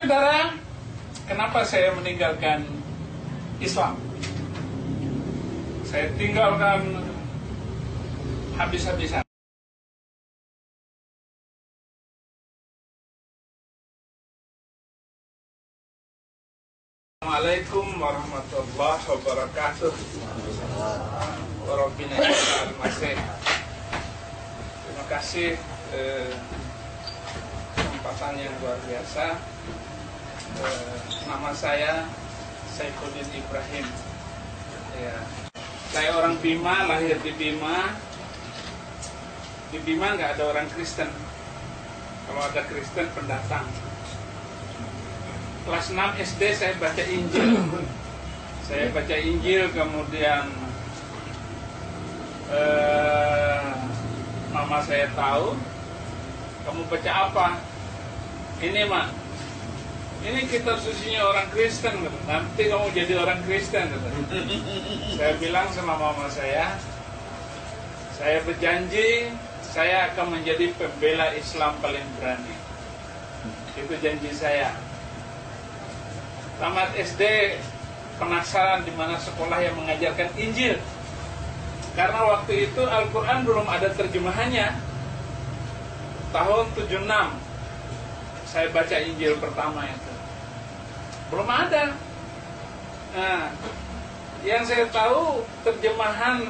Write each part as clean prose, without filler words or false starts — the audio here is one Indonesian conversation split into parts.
Saudara, kenapa saya meninggalkan Islam? Saya tinggalkan habis-habisan. Assalamualaikum warahmatullahi wabarakatuh. Warabbina al-masih. Terima kasih kesempatan yang luar biasa. Nama saya Saifuddin Ibrahim. Ya, saya orang Bima, lahir di Bima. Di Bima nggak ada orang Kristen. Kalau ada Kristen pendatang. Kelas 6 SD saya baca Injil. Saya baca Injil, kemudian mama saya tahu, kamu baca apa? Ini mak, ini kitab sucinya orang Kristen, nanti kamu jadi orang Kristen. Saya bilang sama mama saya berjanji saya akan menjadi pembela Islam paling berani. Itu janji saya. Tamat SD penasaran di mana sekolah yang mengajarkan Injil. Karena waktu itu Al-Quran belum ada terjemahannya. Tahun 76 saya baca Injil pertama itu. Belum ada. Nah, yang saya tahu terjemahan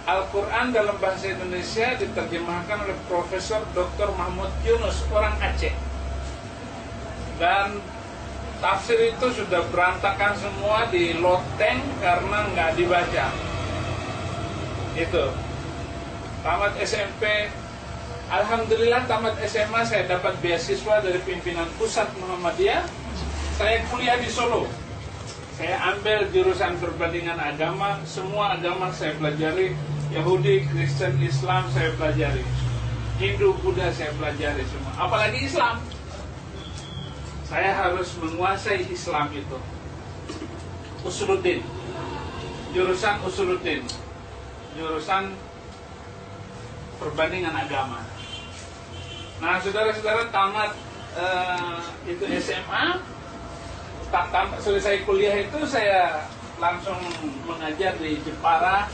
Al-Quran dalam bahasa Indonesia diterjemahkan oleh Profesor Dr. Mahmud Yunus, orang Aceh. Dan tafsir itu sudah berantakan semua di loteng karena nggak dibaca. Itu. Tamat SMP, alhamdulillah tamat SMA saya dapat beasiswa dari pimpinan pusat Muhammadiyah. Saya kuliah di Solo. Saya ambil jurusan perbandingan agama, semua agama saya pelajari, Yahudi, Kristen, Islam saya pelajari, Hindu, Buddha saya pelajari semua. Apalagi Islam. Saya harus menguasai Islam itu. Usuluddin, jurusan Usuluddin, jurusan perbandingan agama. Nah, saudara-saudara, tamat itu SMA, selesai kuliah itu saya langsung mengajar di Jepara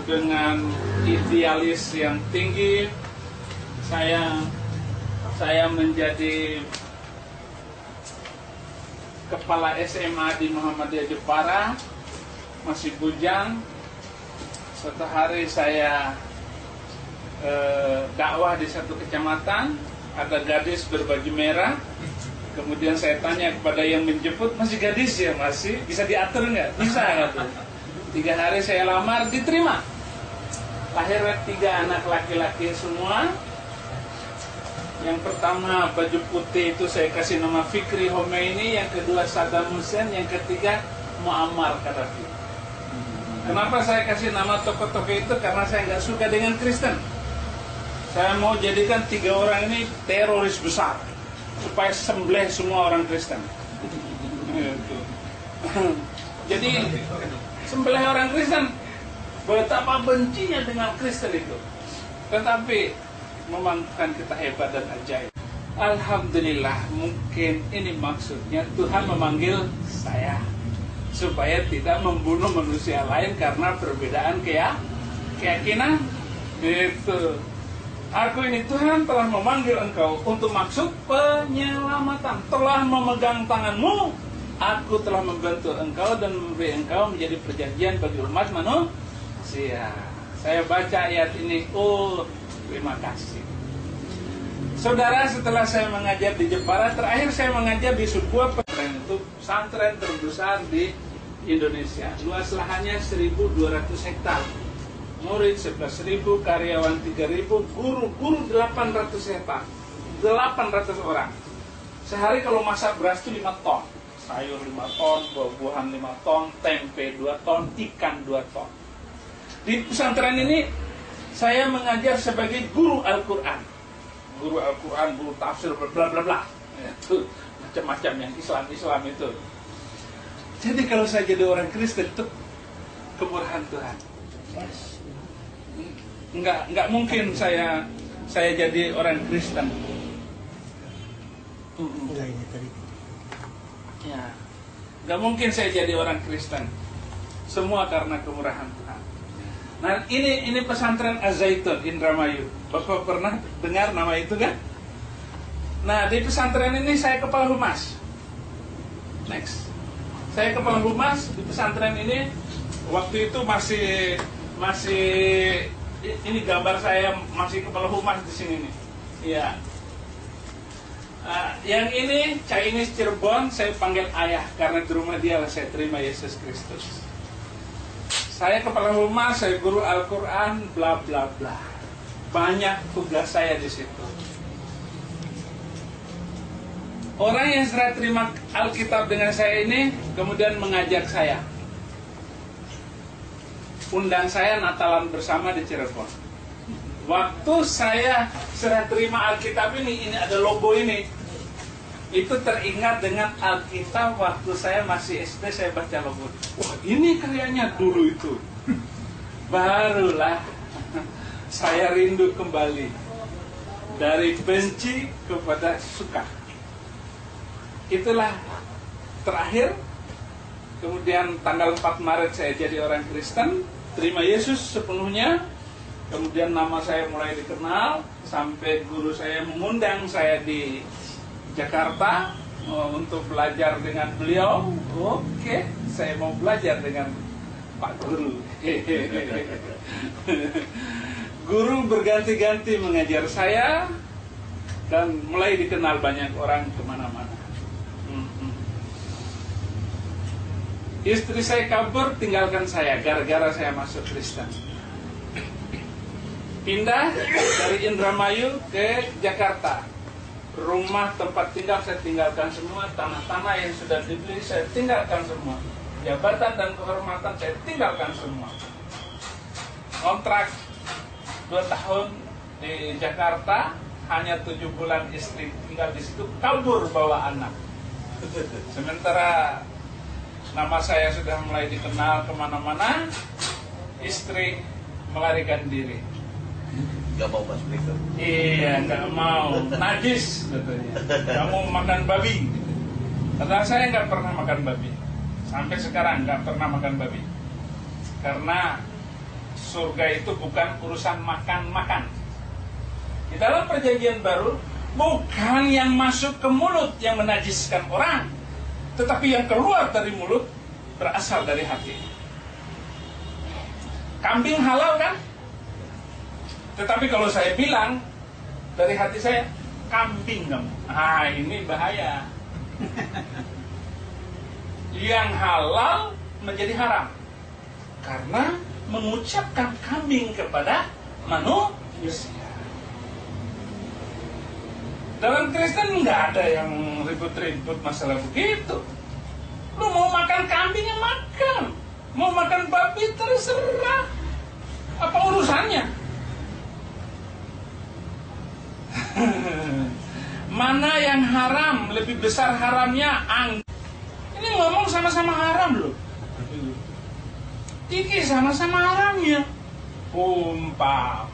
dengan idealis yang tinggi. Saya menjadi kepala SMA di Muhammadiyah Jepara, masih bujang. Suatu hari saya dakwah di satu kecamatan, ada gadis berbaju merah. Kemudian saya tanya kepada yang menjemput, masih gadis ya, masih bisa diatur nggak? Bisa nggak? 3 hari saya lamar, diterima. Lahir 3 anak laki-laki semua. Yang pertama baju putih itu saya kasih nama Fikri Khomeini, yang kedua Saddam Hussein, yang ketiga Muammar Gaddafi. Kenapa saya kasih nama tokoh-tokoh itu? Karena saya nggak suka dengan Kristen. Saya mau jadikan 3 orang ini teroris besar supaya sembelih semua orang Kristen. Jadi sembelih orang Kristen, betapa bencinya dengan Kristen itu. Tetapi memang kita hebat dan ajaib. Alhamdulillah, mungkin ini maksudnya Tuhan memanggil saya supaya tidak membunuh manusia lain karena perbedaan keyakinan. Gitu. Aku ini Tuhan telah memanggil engkau untuk maksud penyelamatan. Telah memegang tanganmu, aku telah membantu engkau dan memberi engkau menjadi perjanjian bagi umat manusia. Saya baca ayat ini, terima kasih. Saudara, setelah saya mengajar di Jepara, terakhir saya mengajar di sebuah pesantren, itu pesantren terbesar di Indonesia. Luas lahannya 1.200 hektar. Murid 11.000, karyawan 3.000, guru 800 hektar. 800 orang. Sehari kalau masak beras itu 5 ton. Sayur 5 ton, buah-buahan 5 ton, tempe 2 ton, ikan 2 ton. Di pesantren ini saya mengajar sebagai guru Al-Quran. Guru Al-Quran, guru tafsir, bla bla bla. Itu macam-macam yang Islam itu. Jadi kalau saya jadi orang Kristen itu kemurahan Tuhan. Enggak mungkin saya jadi orang Kristen Enggak ini tadi. Ya, nggak mungkin saya jadi orang Kristen. Semua karena kemurahan Tuhan. Nah, ini pesantren Az-Zaitun Indramayu. Bapak pernah dengar nama itu kan? Nah, di pesantren ini saya kepala humas. Next. Saya kepala humas di pesantren ini. Waktu itu masih ini gambar saya masih kepala humas di sini nih. Iya. Yang ini Chinese Cirebon, saya panggil ayah karena di rumah dia lah saya terima Yesus Kristus. Saya kepala humas, saya guru Al-Quran, bla bla bla. Banyak tugas saya di situ. Orang yang sudah terima Alkitab dengan saya ini kemudian mengajak saya, undang saya Natalan bersama di Cirebon. Waktu saya sudah terima Alkitab ini ada logo ini. Itu teringat dengan Alkitab waktu saya masih SD, saya baca logo. Wah, ini karyanya dulu itu. Barulah saya rindu kembali dari benci kepada suka. Itulah terakhir. Kemudian tanggal 4 Maret saya jadi orang Kristen, terima Yesus sepenuhnya. Kemudian nama saya mulai dikenal, sampai guru saya mengundang saya di Jakarta untuk belajar dengan beliau. Oke, saya mau belajar dengan Pak Guru. Guru berganti-ganti mengajar saya dan mulai dikenal banyak orang kemana-mana. Istri saya kabur, tinggalkan saya gara-gara saya masuk Kristen. Pindah dari Indramayu ke Jakarta. Rumah tempat tinggal saya tinggalkan semua, tanah-tanah yang sudah dibeli saya tinggalkan semua, jabatan dan kehormatan saya tinggalkan semua. Kontrak 2 tahun di Jakarta, hanya 7 bulan istri tinggal di situ, kabur bawa anak. Sementara nama saya sudah mulai dikenal kemana-mana, istri melarikan diri. Gak mau masuk Kristen. Iya, nggak mau. Najis katanya. Kamu makan babi. Kata saya nggak pernah makan babi. Sampai sekarang nggak pernah makan babi. Karena surga itu bukan urusan makan-makan. Di dalam perjanjian baru, bukan yang masuk ke mulut yang menajiskan orang, tetapi yang keluar dari mulut berasal dari hati. Kambing halal kan? Tetapi kalau saya bilang dari hati saya, kambing kamu, ini bahaya. Yang halal menjadi haram karena mengucapkan kambing kepada manusia. Dalam Kristen nggak ada yang ribut-ribut masalah begitu. Lu mau makan kambing ya makan, mau makan babi terserah. Apa urusannya? Mana yang haram, lebih besar haramnya ini ngomong sama-sama haram loh. Iki sama-sama haramnya. Umpama.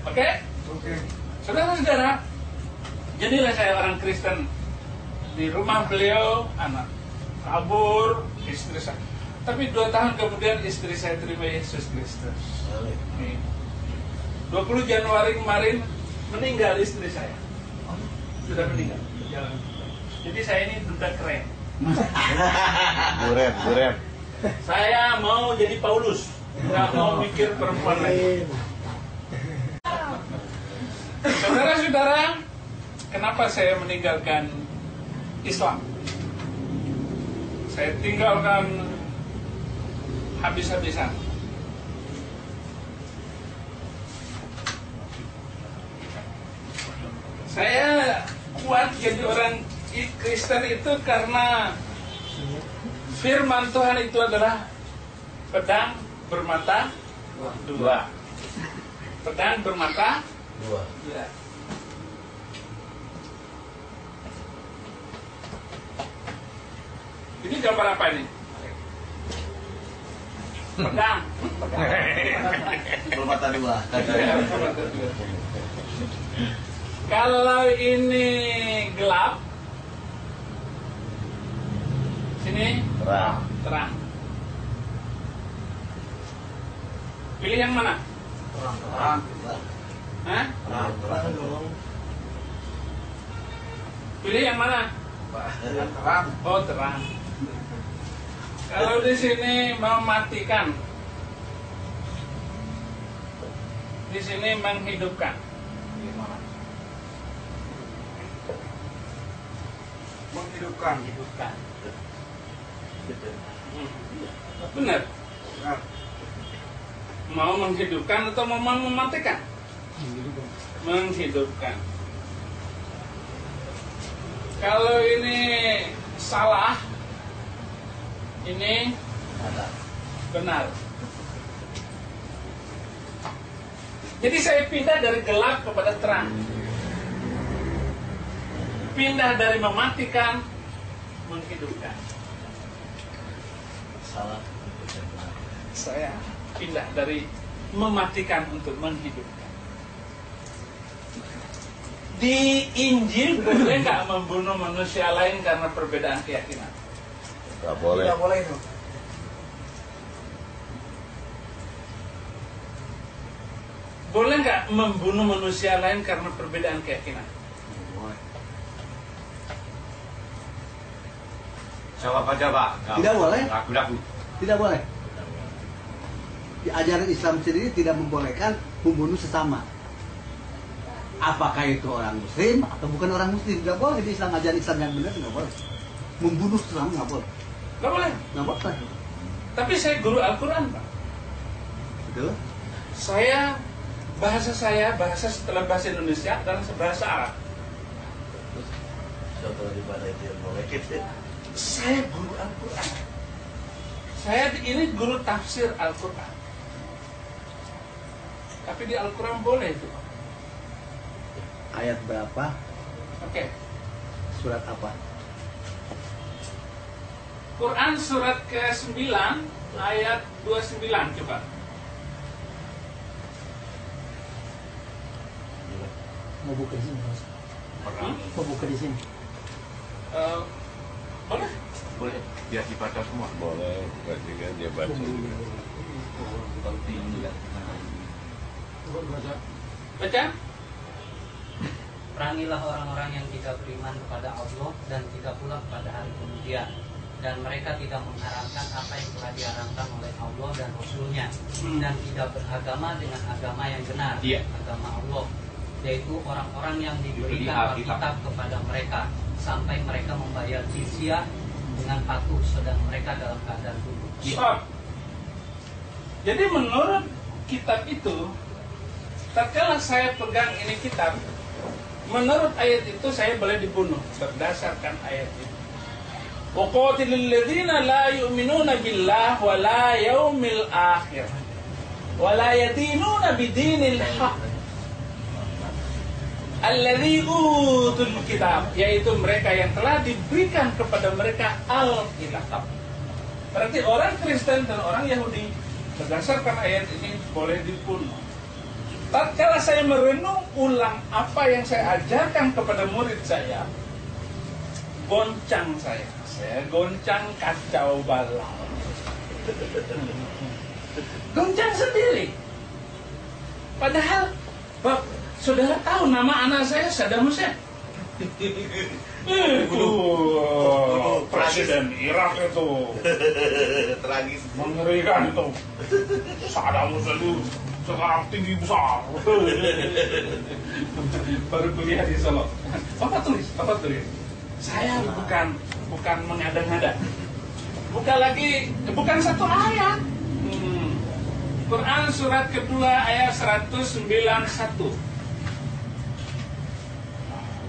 Oke? Saudara-saudara, jadilah saya orang Kristen. Di rumah beliau, anak kabur, istri saya. Tapi 2 tahun kemudian istri saya terima Yesus Kristus. 20 Januari kemarin meninggal istri saya. Sudah meninggal. Jadi saya ini duda keren. Duren. Saya mau jadi Paulus, nggak mau mikir perempuan lagi. Saudara-saudara, kenapa saya meninggalkan Islam? Saya tinggalkan habis-habisan. Saya kuat jadi orang Kristen itu karena firman Tuhan itu adalah pedang bermata 2. Pedang bermata 2. Ya. Ini gambar apa ini? Pedang. Bermata 2. Kalau ini ini Terang. terang. Pilih yang mana? Terang. Hah? Terang dong. Pilih yang mana? Terang. Oh, terang. Kalau di sini mematikan, di sini menghidupkan. Menghidupkan. Hidupkan. Benar. Mau menghidupkan atau mau mematikan? Menghidupkan. Kalau ini salah, ini benar. Jadi saya pindah dari gelap kepada terang. Pindah dari mematikan, menghidupkan. Salah. Saya pindah dari mematikan untuk menghidupkan. Di Injil boleh nggak membunuh manusia lain karena perbedaan keyakinan? Nggak boleh. Tidak boleh itu. Boleh nggak membunuh manusia lain karena perbedaan keyakinan? Jawab aja Pak. Tidak boleh. Ragu-ragu. Tidak boleh. Di ajaran Islam sendiri tidak membolehkan membunuh sesama. Apakah itu orang Muslim atau bukan orang Muslim? Tidak boleh di Islam, ajaran Islam yang benar tidak boleh. Membunuh sesama nggak boleh. Nggak boleh. Nggak boleh. Tapi saya guru Al-Quran, Pak. Betul? Bahasa setelah bahasa Indonesia adalah bahasa Arab. Contoh daripada itu yang boleh. Saya guru Al-Quran. Saya ini guru tafsir Al-Quran. Tapi di Al-Quran boleh itu. Ayat berapa? Oke. Surat apa? Quran surat ke-9 ayat 29 coba. Mau buka di sini, Mas. Mau buka di sini. Boleh? Boleh. Biar dibaca semua. Boleh. Berarti kan dia baca juga. Baca? Perangilah orang-orang yang tidak beriman kepada Allah dan tidak pula kepada hari kemudian, dan mereka tidak mengharamkan apa yang telah diharamkan oleh Allah dan Rasul-Nya, dan tidak beragama dengan agama yang benar, Iya. agama Allah, yaitu orang-orang yang Diberi diberikan Alkitab. Alkitab kepada mereka sampai mereka membayar jizyah dengan patuh sedang mereka dalam keadaan duduk. Stop. Jadi menurut kitab itu, tatkala saya pegang ini kitab, menurut ayat itu saya boleh dibunuh berdasarkan ayat itu. Waqatilul ladzina la yu'minuna billah wa la yaumil akhir wa la yadinuna bidinil haq alladzi utul kitab, yaitu mereka yang telah diberikan kepada mereka Alkitab. Berarti orang Kristen dan orang Yahudi berdasarkan ayat ini boleh dibunuh. Tatkala saya merenung ulang apa yang saya ajarkan kepada murid saya, goncang saya goncang kacau balau. Goncang sendiri. Padahal, Pak, saudara tahu nama anak saya Saddam Hussein? Itu Presiden Irak itu. Tragis. Mengerikan itu. Saddam Hussein itu sekarang tinggi besar. Baru kuliah di Solo. Apa tulis? Saya bukan mengada-ngada. Bukan satu ayat. Quran surat kedua ayat 191.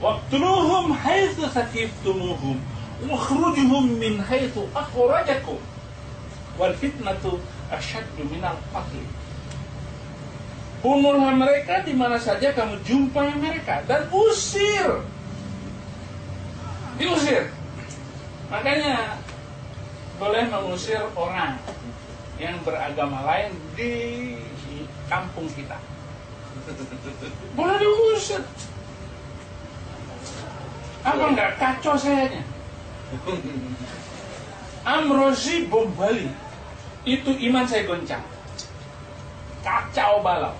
Waqtuluhum haitsu saqiftumuhum wakhrujuhum min haitsu akhrajakum wal fitnatu asyaddu minal qatl. Bunuhlah mereka di mana saja kamu jumpai mereka dan diusir. Makanya boleh mengusir orang yang beragama lain di kampung kita. Boleh diusir. Apa enggak kacau sayanya? Amrozi bom Bali, itu iman saya goncang, kacau balau.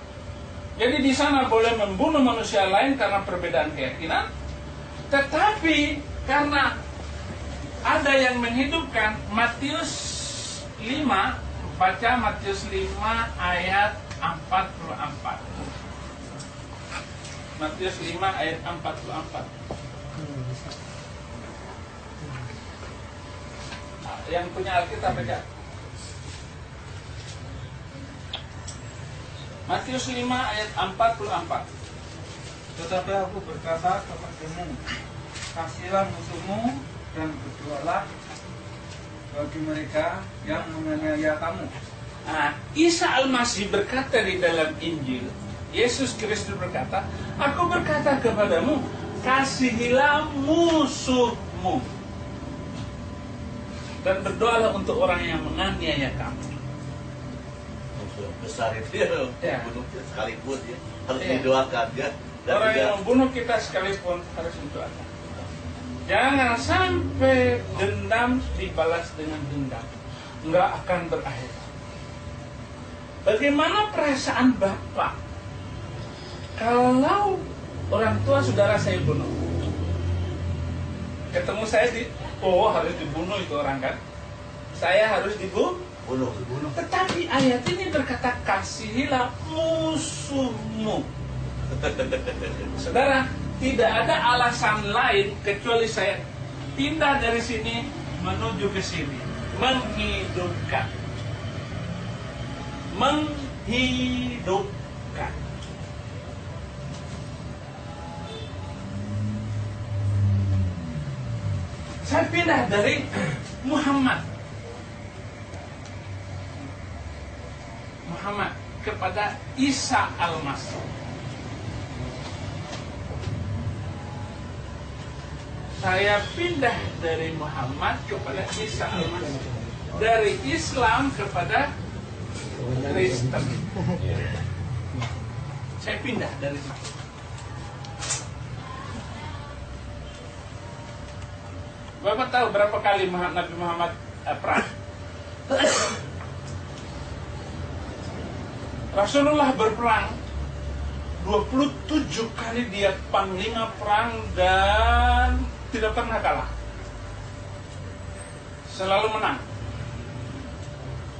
Jadi di sana boleh membunuh manusia lain karena perbedaan keyakinan, tetapi karena ada yang menghidupkan. Matius 5, baca Matius 5 ayat 44. Matius 5 ayat 44. Yang punya Alkitab baca. Matius 5 ayat 44. Tetapi aku berkata kepadamu, kasihilah musuhmu dan berdoalah bagi mereka yang menganiaya kamu. Nah, Isa Al-Masih berkata di dalam Injil, Yesus Kristus berkata, aku berkata kepadamu, kasihilah musuhmu dan berdoalah untuk orang yang menganiaya kamu. Musuh besar itu ya, bunuhnya sekalipun ya, harus Ya. didoakan ya. Dan Orang juga yang membunuh kita sekalipun harus didoakan. Jangan sampai dendam dibalas dengan dendam, nggak akan berakhir. Bagaimana perasaan Bapak kalau orang tua saudara saya bunuh? Ketemu saya harus dibunuh itu orang kan? Saya harus dibunuh. Tetapi ayat ini berkata kasihilah musuhmu. Saudara, tidak ada alasan lain kecuali saya pindah dari sini menuju ke sini, menghidupkan. Saya pindah dari Muhammad kepada Isa Al-Masih. Saya pindah dari Muhammad kepada Isa Al-Masih, dari Islam kepada Kristen. Saya pindah dari situ. Bapak tahu berapa kali Nabi Muhammad perang? Rasulullah berperang 27 kali, dia panglima perang dan tidak pernah kalah. Selalu menang.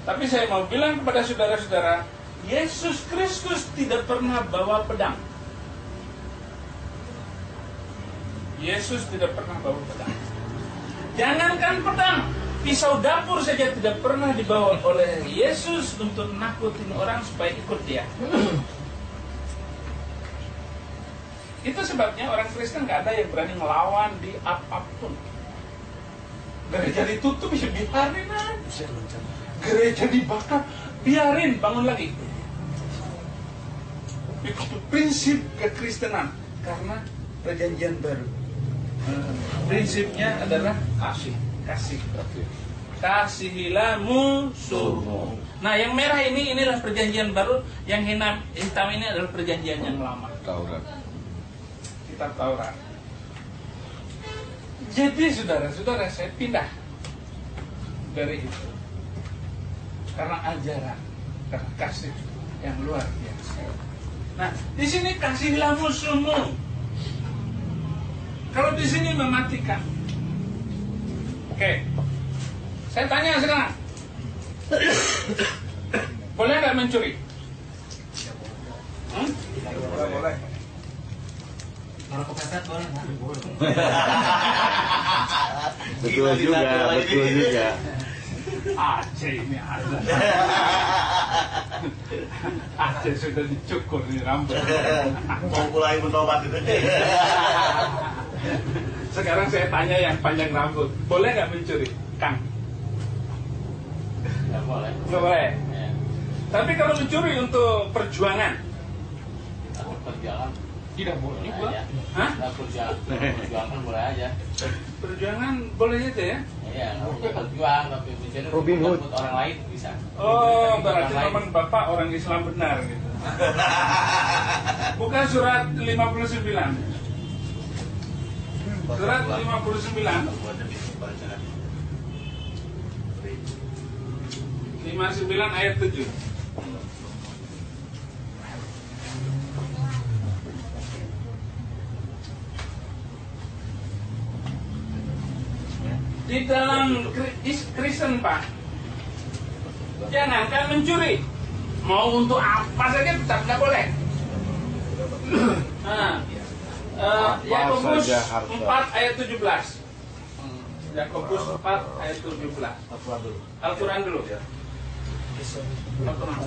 Tapi saya mau bilang kepada saudara-saudara, Yesus Kristus tidak pernah bawa pedang. Yesus tidak pernah bawa pedang. Jangankan pedang, pisau dapur saja tidak pernah dibawa oleh Yesus untuk nakutin orang supaya ikut dia. Itu sebabnya orang Kristen gak ada yang berani ngelawan di apapun. Gereja ditutup, ya biarin aja. Gereja dibakar, biarin, bangun lagi. Itu prinsip kekristenan. Karena perjanjian baru, prinsipnya adalah kasih. Kasihilah musuhmu. Nah, yang merah inilah perjanjian baru, yang hitam ini adalah perjanjian yang lama. Taurat. Kitab Taurat. Jadi saudara-saudara, saya pindah dari itu karena ajaran, karena kasih yang luar biasa. Nah, di sini kasihilah musuhmu. Kalau di sini mematikan. Oke. Saya tanya sekarang. Boleh nggak mencuri? Boleh. Kalau kepepet boleh nggak? Betul juga. Aceh ini ada. Aceh sudah dicukur di rambut. Mau mulai mentobat itu. Sekarang saya tanya yang panjang rambut, boleh nggak mencuri, Kang? Nggak boleh. Nggak boleh. Ya. Tapi kalau mencuri untuk perjuangan, Takut perjuangan. tidak boleh juga. Aja. Hah? Takut perjuangan boleh aja. Perjuangan boleh aja ya? Iya, nggak boleh berjuang tapi mencuri Robin Hood. takut orang lain bisa. Oh, Orang berarti lain. memang Bapak orang Islam benar gitu. Bukan surat 59. Surat 59 59 ayat 7. Di dalam Kristen, Pak, jangan kan mencuri. Mau untuk apa saja tetap nggak boleh. Nah, Yakobus 4 ayat 17. Yakobus 4 ayat 17. Al-Quran dulu. Al-Quran.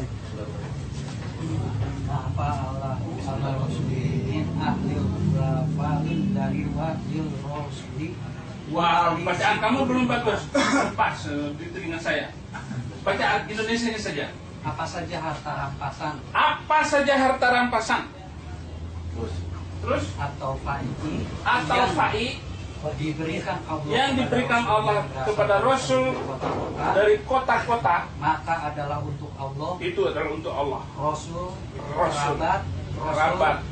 Apa Allah ala rasulin ahlil wafalin dari wajil rasuli. Wah, bacaan kamu belum bagus. Pas di telinga saya. Bacaan Indonesianya saja. Apa saja harta rampasan Apa saja harta rampasan. Terus atau fa'i atau yang fa'i diberikan Allah yang diberikan Allah kepada Rasul dari kota-kota, maka adalah untuk Allah, itu adalah untuk Allah. Rasul, Rasul, kerabat,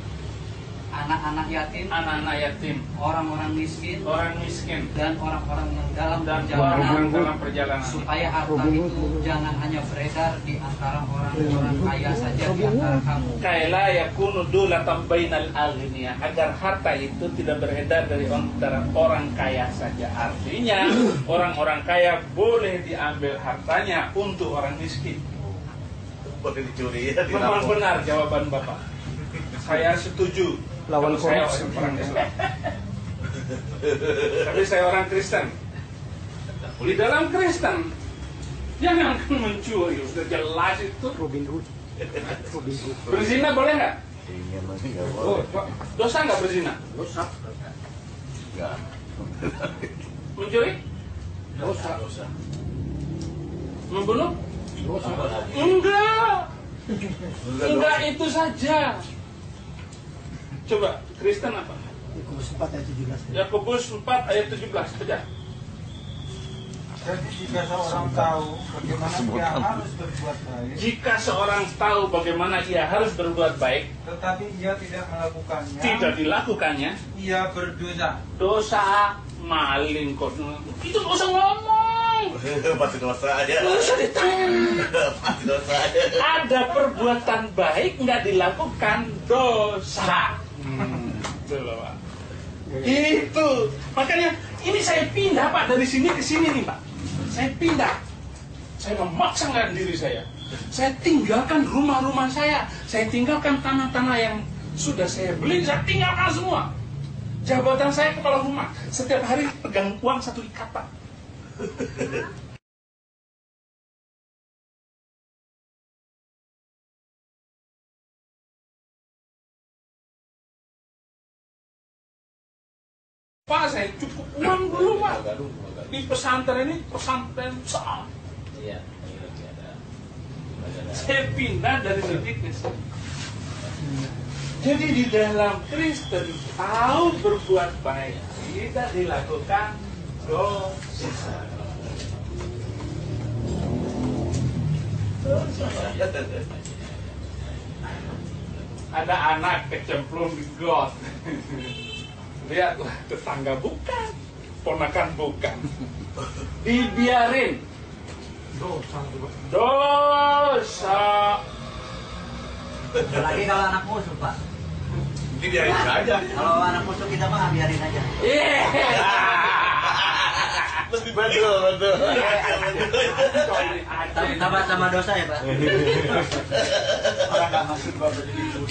anak-anak yatim, anak-anak yatim, orang-orang miskin, orang miskin, dan orang-orang yang dalam dan perjalanan, orang dalam perjalanan. supaya harta itu jangan hanya beredar di antara orang-orang kaya saja di antara kamu. Kaila yakunu dulatan bainal aghniya, agar harta itu tidak beredar dari antara orang kaya saja. Artinya orang-orang kaya boleh diambil hartanya untuk orang miskin. Boleh dicuri ya, Memang dirampok. benar jawaban Bapak. Saya setuju. Lawan Kalau saya korupsi. orang Islam. Tapi saya orang Kristen. Di dalam Kristen jangan mencuri, sudah jelas itu. Robin Hood. Berzina boleh nggak? Ingin lagi nggak Oh, boleh. dosa nggak berzina? Nggak. Mencuri? Dosa. Membunuh? Apa lagi? Enggak. Enggak Enggak dong. itu saja. Coba Kristen apa? Yakobus 4 ayat 17. Yakobus 4 ayat 17 saja. Jadi jika seorang tahu bagaimana dia harus berbuat baik, Jika seorang tahu bagaimana ia harus berbuat baik, tetapi ia tidak melakukannya, tidak dilakukannya, ia berdosa. dosa maling kok. Itu nggak usah ngomong, Pasti dosa aja. nggak usah ditanya. Pasti dosa aja. Ada perbuatan baik nggak dilakukan, dosa. Itu loh, Pak. Itu makanya ini saya pindah, Pak, dari sini ke sini nih, Pak. Saya pindah. Saya memaksakan diri saya. Saya tinggalkan rumah-rumah saya tinggalkan tanah-tanah yang sudah saya beli, saya tinggalkan semua. Jabatan saya kepala rumah, setiap hari pegang uang 1 ikatan. Pak, saya cukup uang dulu, Pak. Di pesantren ini pesantren besar. Iya. Saya pindah dari titik ke sini. Jadi di dalam Kristen tahu berbuat baik tidak dilakukan dosa. Ada anak kecemplung di got. Lihatlah, tetangga bukan, ponakan bukan. Dibiarin. Dosa. Apalagi kalau anak musuh, Pak. Ini biarin aja. Kalau anak musuh kita mah biarin aja. Lebih betul. Tapi tambah sama dosa ya, Pak. Orang nggak maksud bapak jadi bunuh.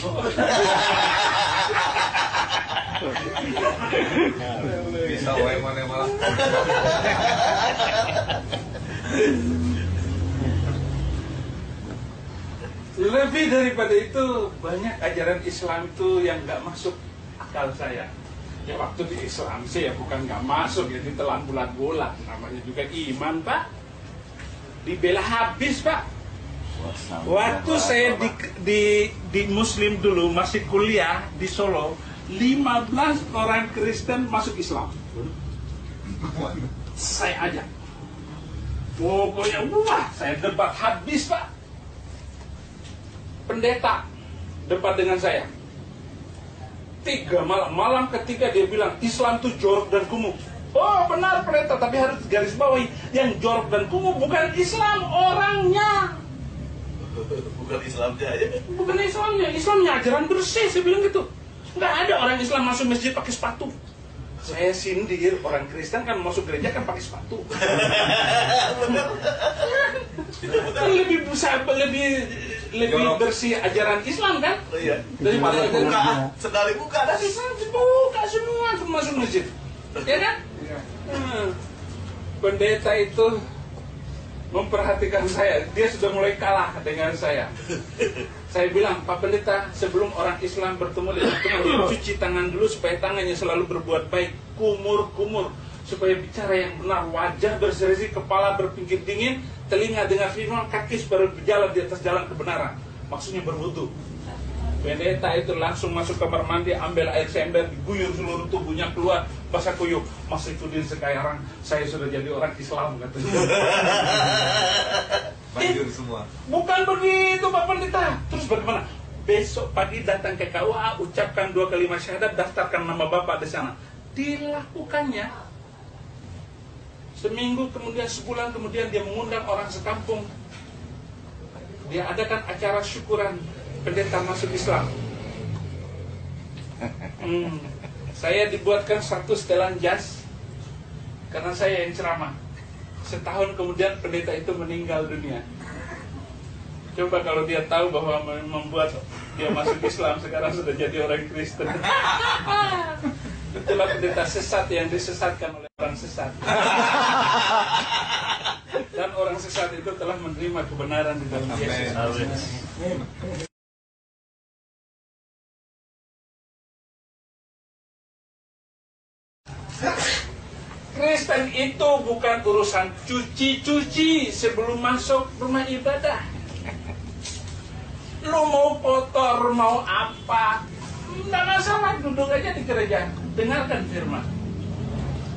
Bisa wae mana malah. Lebih daripada itu, banyak ajaran Islam itu yang nggak masuk akal saya. Ya waktu di Islam sih ya bukan nggak masuk, ya ditelan bulat-bulat. Namanya juga iman, Pak. Dibela habis, Pak. Waktu saya di Muslim dulu, masih kuliah di Solo, 15 orang Kristen masuk Islam. Saya ajak. Pokoknya, wah, saya debat habis, Pak. Pendeta debat dengan saya. 3 malam ketiga dia bilang Islam itu jorok dan kumuh. Oh benar pendeta, tapi harus garis bawahi, yang jorok dan kumuh bukan Islam orangnya. Bukan Islamnya ya. Bukan Islamnya ajaran bersih, saya bilang gitu. Nggak ada orang Islam masuk masjid pakai sepatu. Saya sindir, orang Kristen kan masuk gereja kan pakai sepatu. Kan lebih bersih ajaran Islam kan? Iya. Daripada buka, sekali buka dah. buka semua masuk masjid. Ya kan? Pendeta itu memperhatikan saya, dia sudah mulai kalah dengan saya. Saya bilang, Pak Pendeta, sebelum orang Islam bertemu dengan Tuhan, cuci tangan dulu supaya tangannya selalu berbuat baik, kumur, supaya bicara yang benar, wajah berseri, kepala berpikir dingin, telinga dengar firman, kaki baru berjalan di atas jalan kebenaran. Maksudnya berwudu. Pendeta itu langsung masuk kamar mandi, ambil air ember, diguyur seluruh tubuhnya keluar, basah kuyup. Mas Rifudin sekarang saya sudah jadi orang Islam, katanya. Banjir semua. Bukan begitu Pak Pendeta. Terus bagaimana? Besok pagi datang ke KUA, ucapkan 2 kalimat syahadat, daftarkan nama Bapak di sana. Dilakukannya. Seminggu kemudian, sebulan kemudian dia mengundang orang sekampung. Dia adakan acara syukuran pendeta masuk Islam. Saya dibuatkan satu setelan jas karena saya yang ceramah. Setahun kemudian pendeta itu meninggal dunia. Coba kalau dia tahu bahwa membuat dia masuk Islam, sekarang sudah jadi orang Kristen. Itulah pendeta sesat yang disesatkan oleh orang sesat. Dan orang sesat itu telah menerima kebenaran di dalam Yesus. Kristen itu bukan urusan cuci-cuci sebelum masuk rumah ibadah. Lu mau kotor, mau apa, nggak masalah, duduk aja di gereja, dengarkan firman.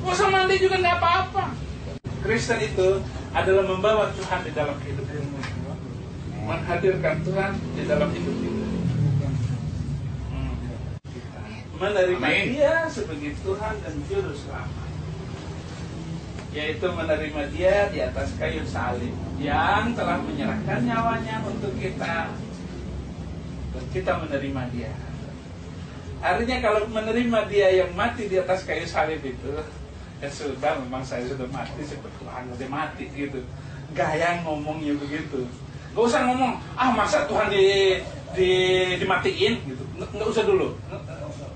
Gak usah mandi juga nggak apa-apa. Kristen itu adalah membawa Tuhan di dalam hidup kita, menghadirkan Tuhan di dalam hidup kita, menerima Dia sebagai Tuhan dan Juru Selamat, yaitu menerima Dia di atas kayu salib yang telah menyerahkan nyawanya untuk kita, dan kita menerima Dia. Artinya kalau menerima Dia yang mati di atas kayu salib itu, ya sudah, memang saya sudah mati seperti Tuhan sudah mati gitu. Gaya ngomongnya begitu. Gak usah ngomong, masa Tuhan dimatiin gitu. Nggak usah dulu.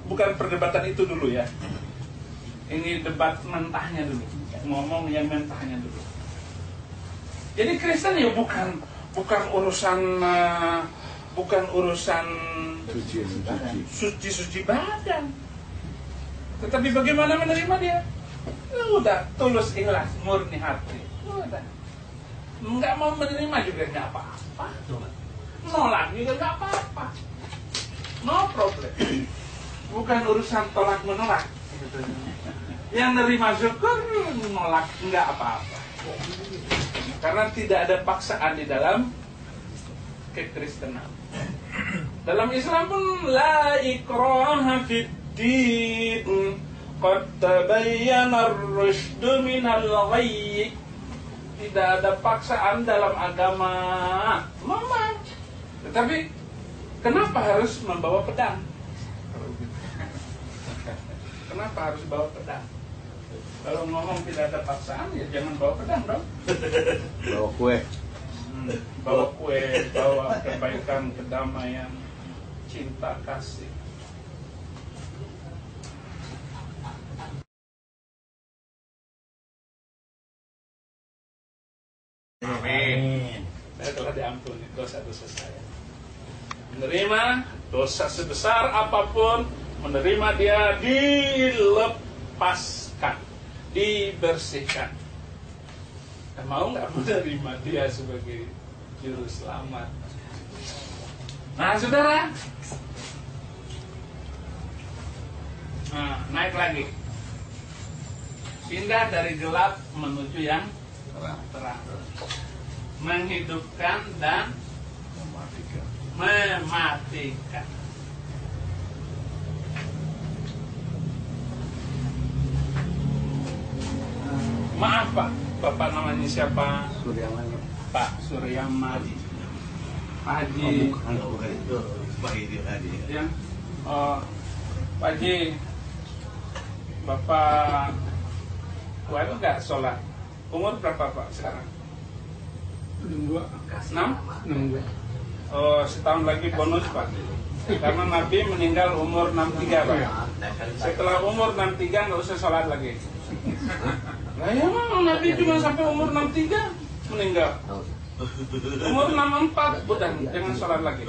Bukan perdebatan itu dulu ya. Ini debat mentahnya dulu. Ngomong yang mentahnya dulu. Jadi Kristen ya bukan urusan suci badan. Tetapi bagaimana menerima Dia? Udah tulus ikhlas, murni hati. Udah. Nggak mau menerima juga nggak apa-apa. Nolak juga nggak apa-apa. No problem. Bukan urusan tolak menolak. Yang nerima syukur, nolak nggak apa-apa. Karena tidak ada paksaan di dalam kekristenan. Dalam Islam pun la ikraha fid din, qad tabayyana ar-rusydu minal ghayy. Tidak ada paksaan dalam agama. Memang. Tetapi kenapa harus membawa pedang? Kenapa harus bawa pedang? Kalau ngomong tidak ada paksaan, ya jangan bawa pedang dong. Bawa kue. Bawa kue, bawa kebaikan, kedamaian, cinta, kasih. Amin. Saya telah diampuni dosa-dosa saya. Menerima dosa sebesar apapun, menerima Dia dilepaskan, dibersihkan. Dan mau nggak menerima Dia sebagai Juru Selamat? Nah, saudara, naik lagi, pindah dari gelap menuju yang terang, menghidupkan dan mematikan. Maaf Pak, Bapak namanya siapa? Suryawan. Pak Suryaman. Pak Haji. Bukan itu. Pak Haji. Ya. Oh, Pak Haji. Bapak kuat nggak sholat? Umur berapa Pak sekarang? 62. 6? Oh, setahun lagi bonus Pak. Karena Nabi meninggal umur 63 Pak. Setelah umur 63 nggak usah sholat lagi. Nah ya memang Nabi cuma sampai umur 63 meninggal. Umur 64 udah jangan sholat lagi.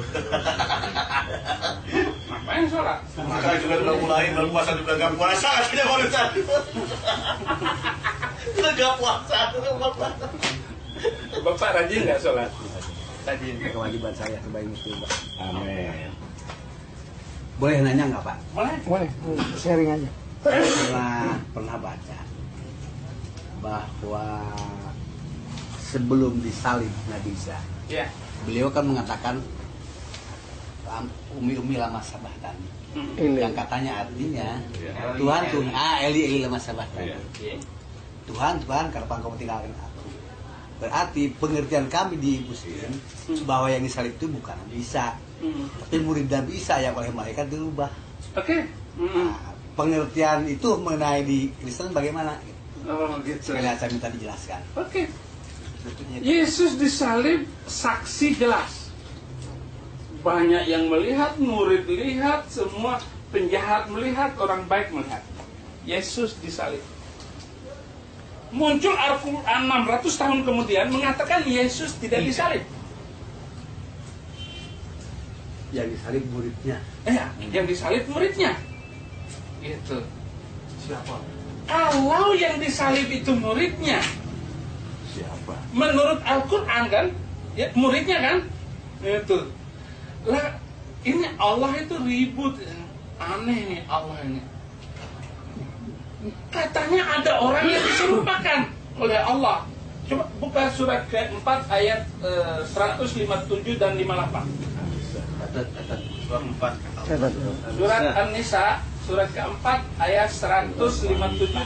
Ngapain sholat? Sekarang juga udah mulai berpuasa juga gak puasa akhirnya barusan. Udah gak puasa, Bapak rajin nggak sholat? Rajin. Kewajiban saya sebagai muslim, Pak. Amin. Boleh nanya nggak, Pak? Boleh. Sharing aja. Pernah baca bahwa sebelum disalib Nabi Isa, Ya. beliau kan mengatakan umi lama sabahtan, yang katanya artinya Tuhan Eli lama sabahtan. Tuhan kapan kamu tinggalkan aku. Berarti pengertian kami di Muslim bahwa yang disalib itu bukan Nabi Isa, tapi murid Nabi Isa yang oleh mereka dirubah. Oke. Nah, pengertian itu mengenai di Kristen bagaimana? Oh gitu. Saya minta dijelaskan. Oke. Yesus disalib saksi jelas. Banyak yang melihat, murid lihat, semua penjahat melihat, orang baik melihat. Yesus disalib. Muncul Al-Quran 600 tahun kemudian mengatakan Yesus tidak disalib. Yang disalib muridnya. Yang disalib muridnya. Itu. Siapa? Kalau yang disalib itu muridnya, Siapa? menurut Al-Quran kan, ya muridnya kan, itu. Lah, ini Allah itu ribut, aneh nih Allah ini. Katanya ada orang yang diserupakan oleh Allah. Coba buka surat ke-4 ayat 157 dan 58. Surat An-Nisa surat ke-4 ayat 157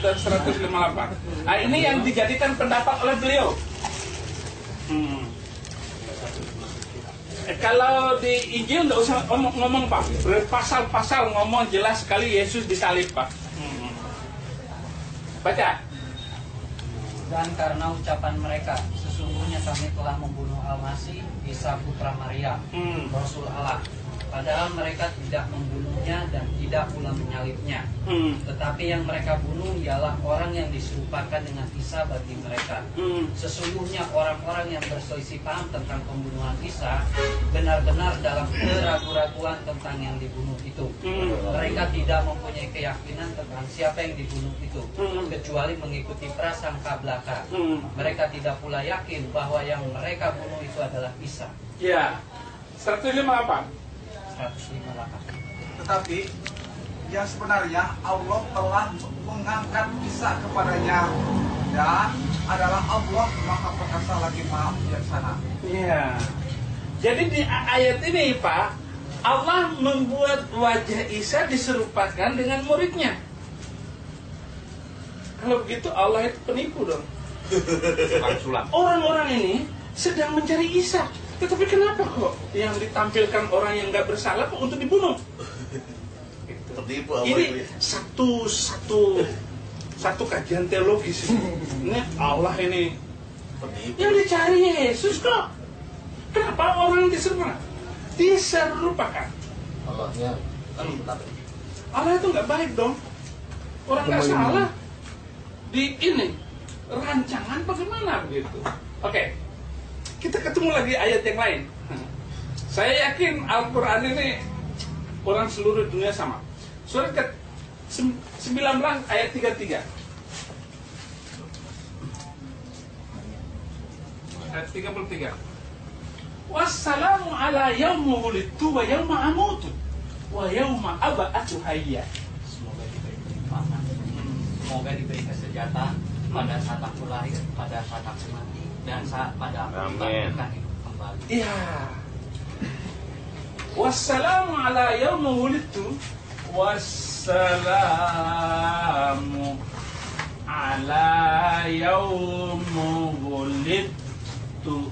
dan 158. Nah, ini yang dijadikan pendapat oleh beliau. Kalau di Injil nggak usah ngomong Pak, pasal-pasal ngomong jelas sekali Yesus disalib Pak. Baca. Dan karena ucapan mereka, sesungguhnya kami telah membunuh Al-Masih, Isa putra Maria, Rasul Allah. Padahal mereka tidak membunuhnya dan tidak pula menyalibnya. Tetapi yang mereka bunuh ialah orang yang diserupakan dengan Isa bagi mereka. Sesungguhnya orang-orang yang berselisih paham tentang pembunuhan Isa benar-benar dalam keraguan-raguan tentang yang dibunuh itu. Mereka tidak mempunyai keyakinan tentang siapa yang dibunuh itu, kecuali mengikuti prasangka belaka. Mereka tidak pula yakin bahwa yang mereka bunuh itu adalah Isa. Ya, 158. 158. Tetapi yang sebenarnya Allah telah mengangkat Isa kepadanya dan adalah Allah Maha Perkasa lagi Maha Bijaksana. Iya. Jadi di ayat ini Pak, Allah membuat wajah Isa diserupakan dengan muridnya. Kalau begitu Allah itu penipu dong. Orang-orang ini sedang mencari Isa. Tetapi kenapa kok yang ditampilkan orang yang nggak bersalah kok untuk dibunuh? Tertipu Ini satu kajian teologis. Ini Allah ini yang dicari Yesus kok. Kenapa orang diserupakan? Allah itu nggak baik dong. Orang nggak salah. Di ini rancangan bagaimana begitu? Oke. Kita ketemu lagi ayat yang lain. Saya yakin Al-Quran ini orang seluruh dunia sama. Surat ke-19 ayat 33. Ayat 33. Wassalamu ala yawma wulidtu wa yawma amutu wa yawma aba'atu hayya. Semoga diberi kesejahteraan pada saat aku lahir, pada saat aku mati, dan saat pada aku dibangkitkan hidup kembali. Iya. Wassalamu ala yawma wulidtu. Wassalamu ala yaumu wulidtu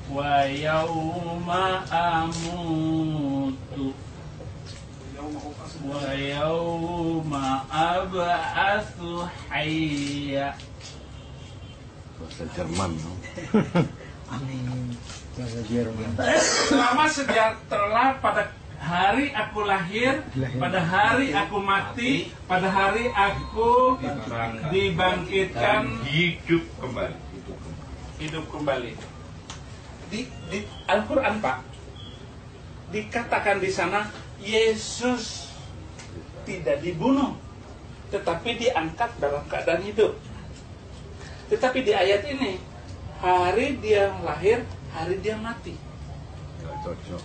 wa yauma amutu wa yauma ab'atsu hayya. Bahasa Jerman. Selama sejahtera pada hari aku lahir, pada hari aku mati, pada hari aku dibangkitkan, Hidup kembali. hidup kembali. Di Al-Quran, Pak, dikatakan di sana Yesus tidak dibunuh, tetapi diangkat dalam keadaan hidup. Tetapi di ayat ini, hari dia lahir, hari dia mati. Nggak cocok.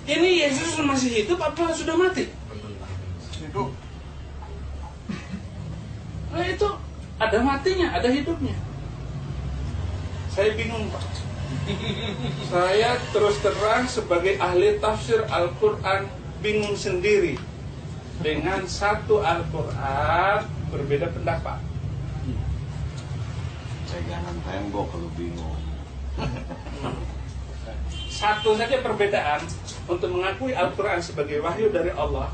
Ini Yesus masih hidup apa sudah mati? Hidup. Nah itu ada matinya, ada hidupnya. Saya bingung, Pak. Saya terus terang sebagai ahli tafsir Al-Quran bingung sendiri. Dengan satu Al-Quran berbeda pendapat. Pegangan tembok kalau bingung. Satu saja perbedaan untuk mengakui Al-Quran sebagai wahyu dari Allah.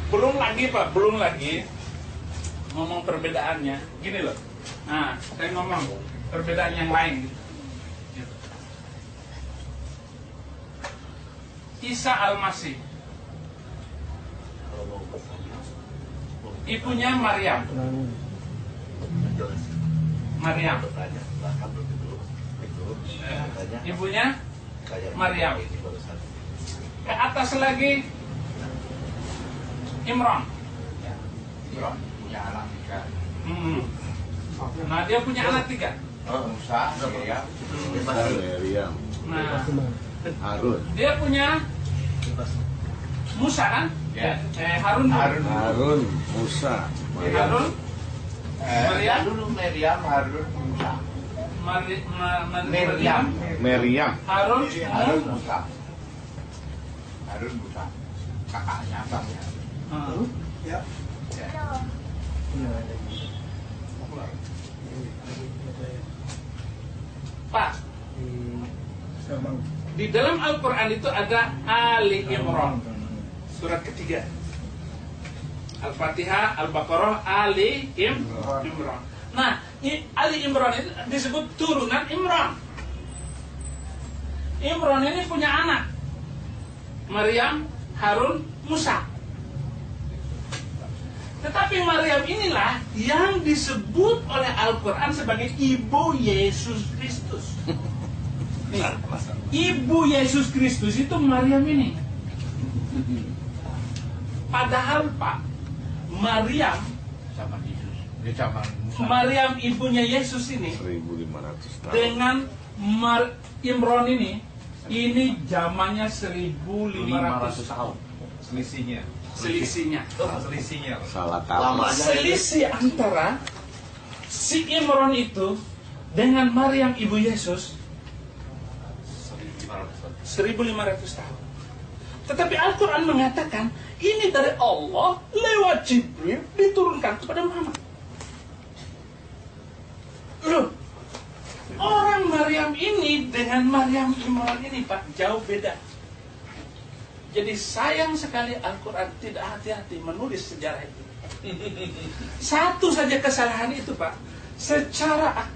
Belum lagi, Pak, belum lagi ngomong perbedaannya. Gini loh. Nah, saya ngomong perbedaan yang lain. Isa Al-Masih, ibunya Maryam. Ibunya Maryam. Ke atas lagi Imran. Punya anak 3. Nah, dia punya anak 3. Musa, ya. Meriam. Nah, Harun. dia punya Musa kan? Ya. Harun. Harun. Musa. Harun. Maryam. Dulu Maryam, Harun, Musa. Maryam. Meriam. Harun. Musa. Harun Musa. Kakaknya, bapaknya. Ya. Pak, di dalam Al-Quran itu ada Ali Imran, surat ketiga. Al-Fatihah, Al-Baqarah, Ali Imran. Nah, Ali Imran itu disebut turunan Imran. Imran ini punya anak, Maryam, Harun, Musa. Tetapi Maryam inilah yang disebut oleh Al-Quran sebagai ibu Yesus Kristus. Nih, ibu Yesus Kristus itu Maryam ini. Padahal, Pak, Maryam, Zaman Yesus. Dia zaman Musa. Maryam ibunya Yesus ini 1500 tahun. dengan Imran ini zamannya 1500 tahun. Selisihnya. Selisihnya. Selisihnya. Salah kaprah. Selisih antara si Imran itu dengan Maryam ibu Yesus 1500 tahun. Tetapi Al-Quran mengatakan ini dari Allah lewat Jibril diturunkan kepada Muhammad. Loh, orang Maryam ini dengan Maryam Imran ini, Pak, jauh beda. Jadi sayang sekali Al-Quran tidak hati-hati menulis sejarah itu. Satu saja kesalahan itu, Pak, secara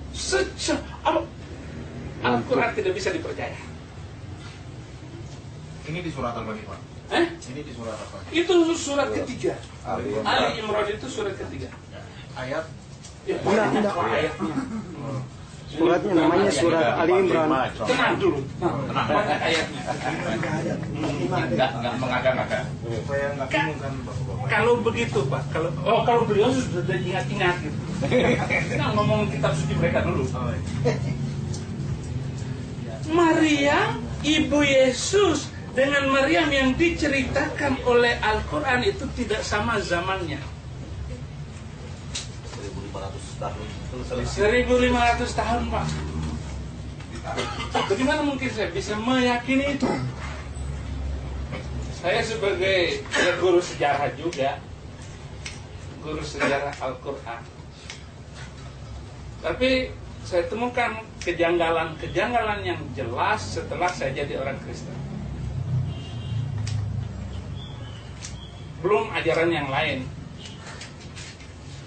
Al-Quran tidak bisa dipercaya. Ini di surat apa nih, Pak? Ini di surat apa? Itu surat ketiga. Ali Imran itu surat ketiga. Ayat. Ya, Enggak. ayatnya. Suratnya namanya surat Ali Imran. Tenang dulu. Banyak ayatnya. Enggak mengada-ngada. Supaya enggak bingung kan, Bapak-bapak. Kalau begitu, Pak, kalau beliau sudah ingat-ingat gitu. Kita ngomong kitab suci mereka dulu. Maria, ibu Yesus dengan Maryam yang diceritakan oleh Al-Quran itu tidak sama zamannya. 1500 tahun itu selisih. 1500 tahun, Pak. Bagaimana mungkin saya bisa meyakini itu? Saya sebagai guru sejarah juga, guru sejarah Al-Quran. Tapi saya temukan kejanggalan-kejanggalan yang jelas setelah saya jadi orang Kristen. Belum ajaran yang lain.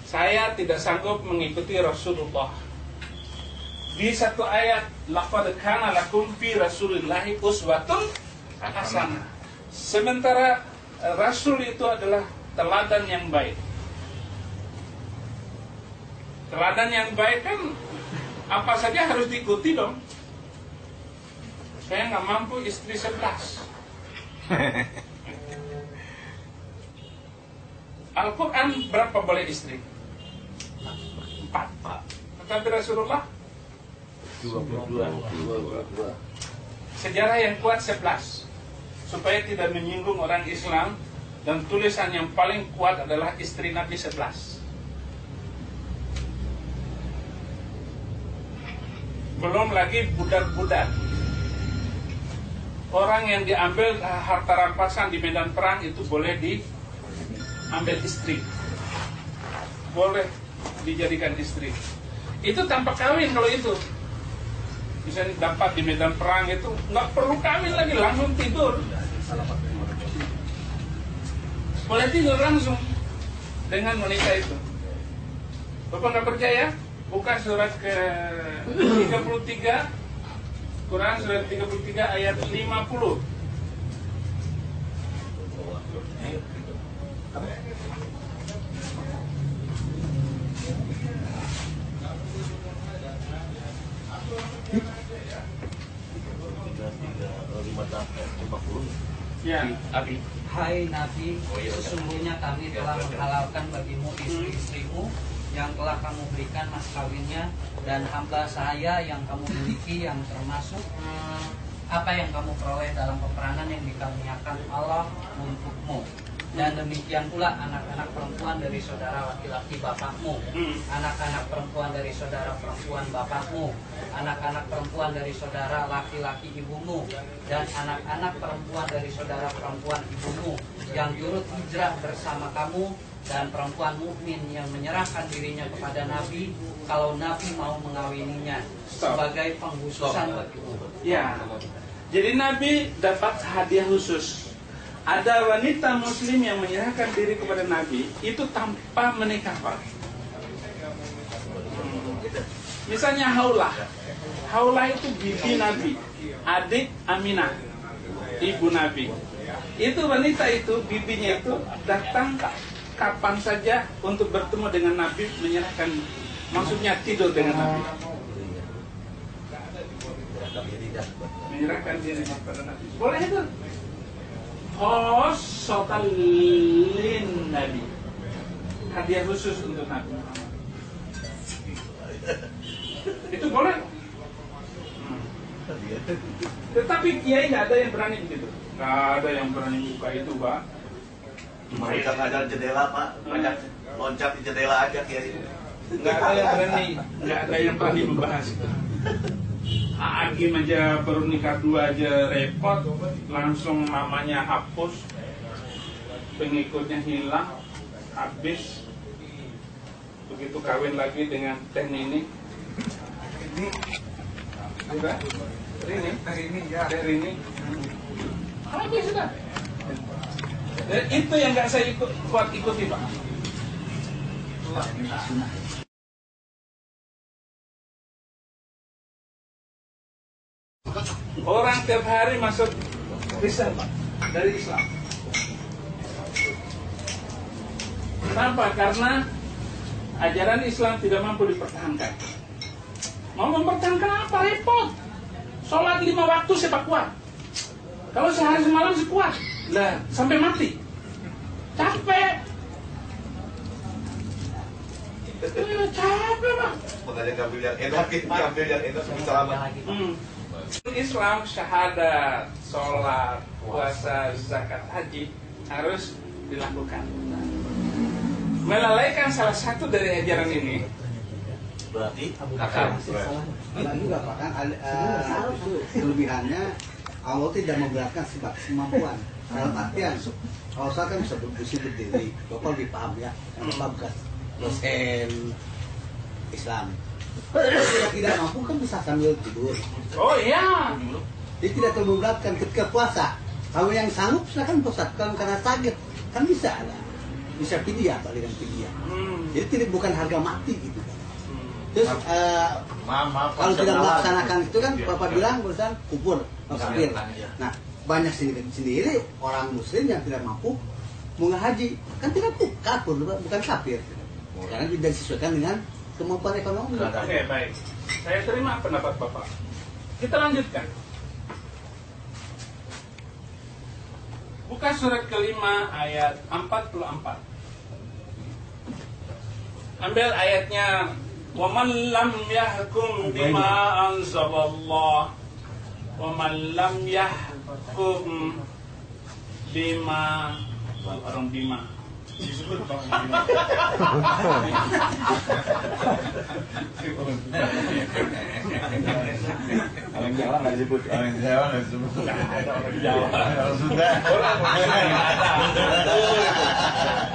Saya tidak sanggup mengikuti Rasulullah. Di satu ayat, laqad kana lakum fi Rasulillahi uswatun hasanah. Sementara Rasul itu adalah teladan yang baik. Teladan yang baik kan apa saja harus diikuti dong. Saya nggak mampu istri 11. Al-Quran berapa boleh istri? 4. Tetapi Rasulullah 22. sejarah yang kuat 11. Supaya tidak menyinggung orang Islam, dan tulisan yang paling kuat adalah istri Nabi 11. Belum lagi budak-budak. Orang yang diambil harta rampasan di medan perang itu boleh diambil istri, boleh dijadikan istri. Itu tanpa kawin. Kalau itu misalnya dapat di medan perang, itu nggak perlu kawin lagi, langsung tidur. Boleh tidur langsung dengan wanita itu. Bapak nggak percaya? Buka surat ke 33, Quran surat 33 ayat 50. Ya, Abi. Hai Nabi, sesungguhnya kami telah menghalalkan bagimu istri-istrimu yang telah kamu berikan mas kawinnya, dan hamba saya yang kamu miliki, yang termasuk apa yang kamu peroleh dalam peperangan yang dikaruniakan Allah untukmu. Dan demikian pula anak-anak perempuan dari saudara laki-laki bapakmu, anak-anak perempuan dari saudara perempuan bapakmu, anak-anak perempuan dari saudara laki-laki ibumu, dan anak-anak perempuan dari saudara perempuan ibumu yang turut hijrah bersama kamu, dan perempuan mukmin yang menyerahkan dirinya kepada Nabi kalau Nabi mau mengawininya sebagai pengkhususan bagimu. Ya, jadi Nabi dapat hadiah khusus. Ada wanita muslim yang menyerahkan diri kepada Nabi itu tanpa menikah, Pak. Misalnya Haulah. Haulah itu bibi Nabi, adik Aminah, ibu Nabi. Itu wanita itu, bibinya itu datang kapan saja untuk bertemu dengan Nabi, menyerahkan, maksudnya tidur dengan Nabi. Menyerahkan diri kepada Nabi. Boleh itu? Khosotalin Nabi, hadiah khusus untuk Nabi. Itu boleh. Tetapi kiai nggak ada yang berani begitu. Nggak ada yang berani buka itu, Pak. Mereka ada jendela, Pak. Banyak loncat di jendela aja kiai. Nggak ada yang berani, nggak ada yang berani membahas itu. Agim aja baru nikah 2 aja repot, langsung namanya hapus, pengikutnya hilang, habis. Begitu kawin lagi dengan teh ini. Rini, ya. Rini. Habis sudah. Itu yang nggak saya kuat ikuti, Pak. Orang tiap hari masuk Kristen, Pak, dari Islam. Kenapa? Karena ajaran Islam tidak mampu dipertahankan. Mau mempertahankan apa? Repot. Sholat 5 waktu siapa kuat? Kalau sehari semalam sih kuat. Lah, sampai mati. Capek. Capek, Pak. Makanya ngambil yang enak, ngambil yang enak selamat. Islam, syahadat, sholat, puasa, zakat, haji harus dilakukan. Melalaikan salah satu dari ajaran ini Berarti akal. Enggak juga, Pak, kan kelebihannya Allah tidak memberatkan sebatas kemampuan. Dalam artian, kalau saya kan bisa berdiri, Bapak lebih paham ya. Bapak bekas dosen Islam. Kalau tidak mampu kan bisa sambil tidur. Oh iya. Jadi tidak terlalu memberatkan ketika puasa. Kalau yang sanggup silakan puasa. Kalau karena sakit kan bisa ada. Bisa fidyah, balikan fidyah. Jadi tidak bukan harga mati gitu. Terus kalau tidak melaksanakan itu kan Bapak bilang barusan kufur, kafir. Nah, banyak sendiri orang muslim yang tidak mampu mau haji kan tidak kafir, bukan kafir. Karena tidak disesuaikan dengan kemampuan ekonomi. Oke, baik. Saya terima pendapat Bapak. Kita lanjutkan. Buka surat kelima ayat 44. Ambil ayatnya. وَمَنْ لَمْ يَحْكُمْ بِمَا أَنْزَلَ اللَّهُ وَمَنْ لَمْ يَحْكُمْ بِمَا orang bima disebut Orang Jawa nggak disebut. Orang Jawa nggak disebut. orang Jawa Sudah.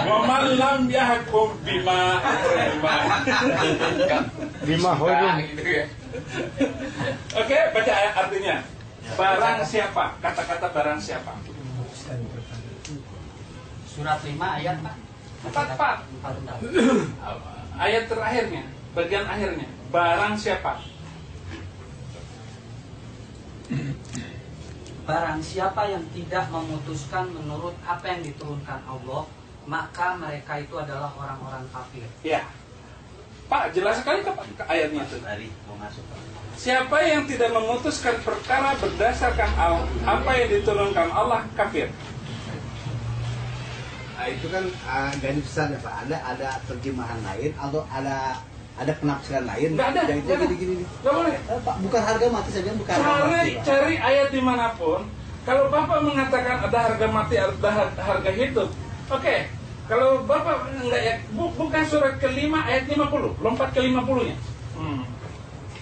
وَمَنْ لَمْ يَحْكُمْ بِمَا Bima horum. Oke, baca ayat artinya. Barang siapa? Kata-kata barang siapa? Surat 5 ayat 44. Ayat terakhirnya, bagian akhirnya. Barang siapa? Barang siapa yang tidak memutuskan menurut apa yang diturunkan Allah, maka mereka itu adalah orang-orang kafir. Ya. Pak, jelas sekali ke ayatnya itu. Mau masuk. Siapa yang tidak memutuskan perkara berdasarkan apa yang diturunkan Allah, kafir. Nah, itu kan garis besar ya Pak. Ada terjemahan lain atau ada penafsiran lain. Nggak ada. Yang itu gini-gini. Nggak boleh. Pak, bukan harga mati saja, bukan harga mati. Pak. Cari ayat dimanapun. Kalau Bapak mengatakan ada harga mati, ada harga hidup, oke. Kalau Bapak enggak ya, bukan surat kelima ayat 50, lompat ke 50-nya.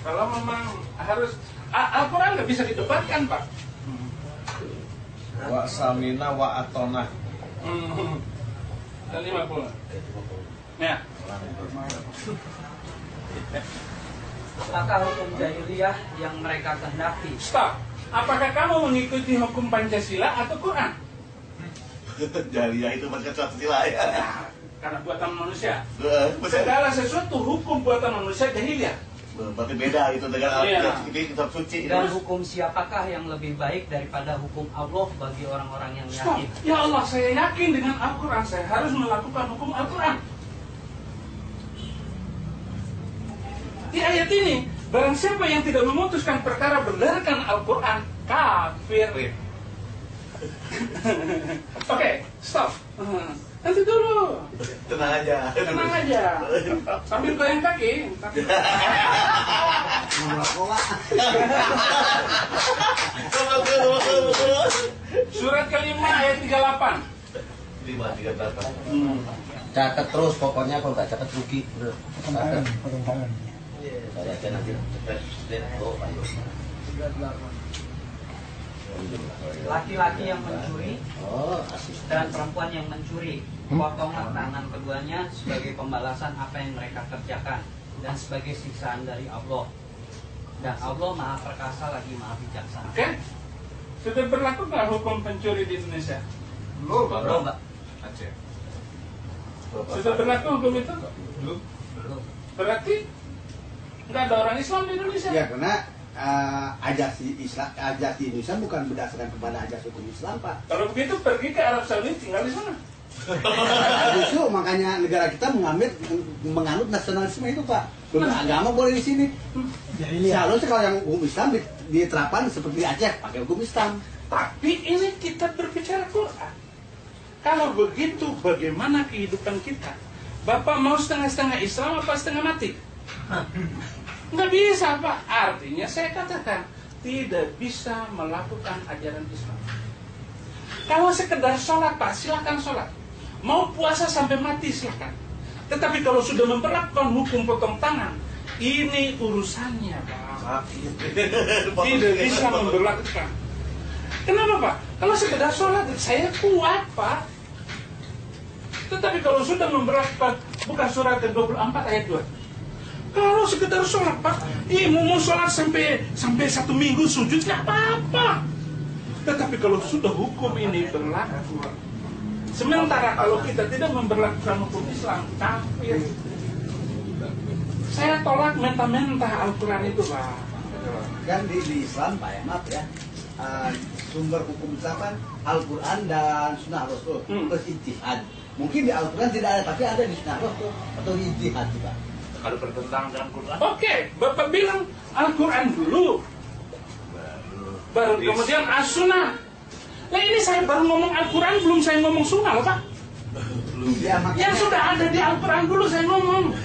Kalau memang harus Al-Quran nggak bisa didebatkan, Pak. Wa samina wa atona. Dan 50. Ya. Maka hukum jahiliyah yang mereka kehendaki. Stop. Apakah kamu mengikuti hukum Pancasila atau Quran? Jariah itu bukan suatu sila ya. Karena buatan manusia. Betul. Segala sesuatu hukum buatan manusia jahiliyah. Berarti beda itu dengan kitab suci. Dan hukum siapakah yang lebih baik daripada hukum Allah bagi orang-orang yang Stop. yakin? Ya Allah, saya yakin dengan Al-Quran. Saya harus melakukan hukum Al-Quran. Di ayat ini, barang siapa yang tidak memutuskan perkara berdasarkan Al-Quran, kafir. Oke, stop. Nanti dulu. Tenang aja. Tenang aja. Sambil goyang kaki. Surat kelima ayat 38. 538. Catat terus pokoknya, kalau nggak catat rugi. Catat. Saya aja nanti. Laki-laki yang mencuri dan perempuan yang mencuri, potonglah tangan keduanya sebagai pembalasan apa yang mereka kerjakan dan sebagai siksaan dari Allah. Dan Allah Maha Perkasa lagi Maha Bijaksana. Oke? Sudah berlaku nggak hukum pencuri di Indonesia? Belum, Mbak. Aceh. Sudah berlaku hukum itu? Belum. Berarti nggak ada orang Islam di Indonesia? Ya, karena ajasi Indonesia bukan berdasarkan kepada ajas hukum Islam, Pak. Kalau begitu pergi ke Arab Saudi, tinggal di sana. Justru makanya negara kita menganut nasionalisme itu, Pak. Agama boleh di sini. Seharusnya kalau yang hukum Islam diterapkan seperti di Aceh, pakai hukum Islam. Tapi ini kita berbicara Quran. Kalau begitu, bagaimana kehidupan kita? Bapak mau setengah-setengah Islam apa setengah mati? Nggak bisa, Pak. Artinya saya katakan tidak bisa melakukan ajaran Islam. Kalau sekedar sholat, Pak, silakan sholat. Mau puasa sampai mati, silakan. Tetapi kalau sudah memperlakukan hukum potong tangan, ini urusannya, Pak. Tidak bisa memberlakukan. Kenapa Pak? Kalau sekedar sholat saya kuat Pak. Tetapi kalau sudah memberatkan, buka surat ke-24 ayat 2. Kalau sekedar sholat Pak, mau sholat sampai 1 minggu sujud nggak apa-apa. Tetapi kalau sudah hukum ini berlaku, sementara kalau kita tidak memberlakukan hukum Islam, kafir. Saya tolak mentah-mentah Al-Quran itu Pak. Kan di Islam Pak ya, maaf ya, sumber hukum Islam kan Al-Quran dan Sunnah Rasul plus ijtihad. Mungkin di Al-Quran tidak ada, tapi ada di Sunnah Rasul atau di ijtihad juga. Kalau bertentangan dengan Quran. Oke, Bapak bilang Al-Quran dulu, baru kemudian As-Sunnah. Nah ini saya baru ngomong Al-Quran, belum saya ngomong Sunnah loh Pak. Yang sudah ada di Al-Quran dulu saya ngomong.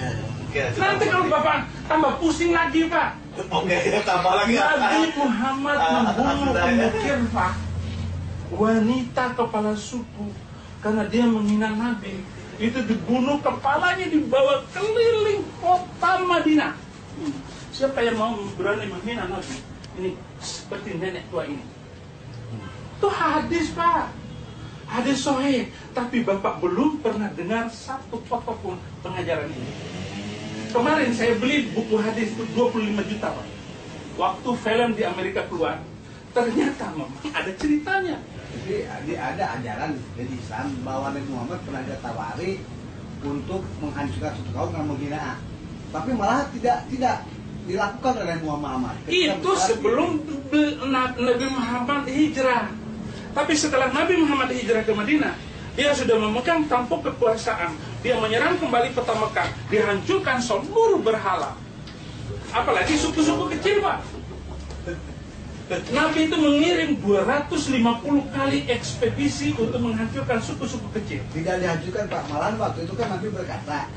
Nanti kalau Bapak tambah pusing lagi Pak. Oke, tambah lagi. Nabi Muhammad membunuh pemikir Pak, wanita kepala suku, karena dia menghina Nabi. Itu dibunuh, kepalanya dibawa keliling kota Madinah. Siapa yang mau berani menghina Nabi? Ini seperti nenek tua ini. Itu hadis Pak, hadis sahih. Tapi Bapak belum pernah dengar satu pokok pun pengajaran ini. Kemarin saya beli buku hadis itu 25 juta Pak. Waktu film di Amerika keluar, ternyata memang ada ceritanya. Jadi ada ajaran dari Islam bahwa Nabi Muhammad pernah ditawari untuk menghancurkan suatu kaum karena menghinaan, tapi malah tidak dilakukan oleh Nabi Muhammad. Itu sebelum Nabi Muhammad hijrah. Tapi setelah Nabi Muhammad hijrah ke Madinah, dia sudah memegang tampuk kekuasaan. Dia menyerang kembali kota Mekah, dihancurkan seluruh berhala. Apalagi suku-suku kecil Pak. Nabi itu mengirim 250 kali ekspedisi untuk menghancurkan suku-suku kecil. Tidak dihancurkan Pak, malahan waktu itu kan Nabi berkata,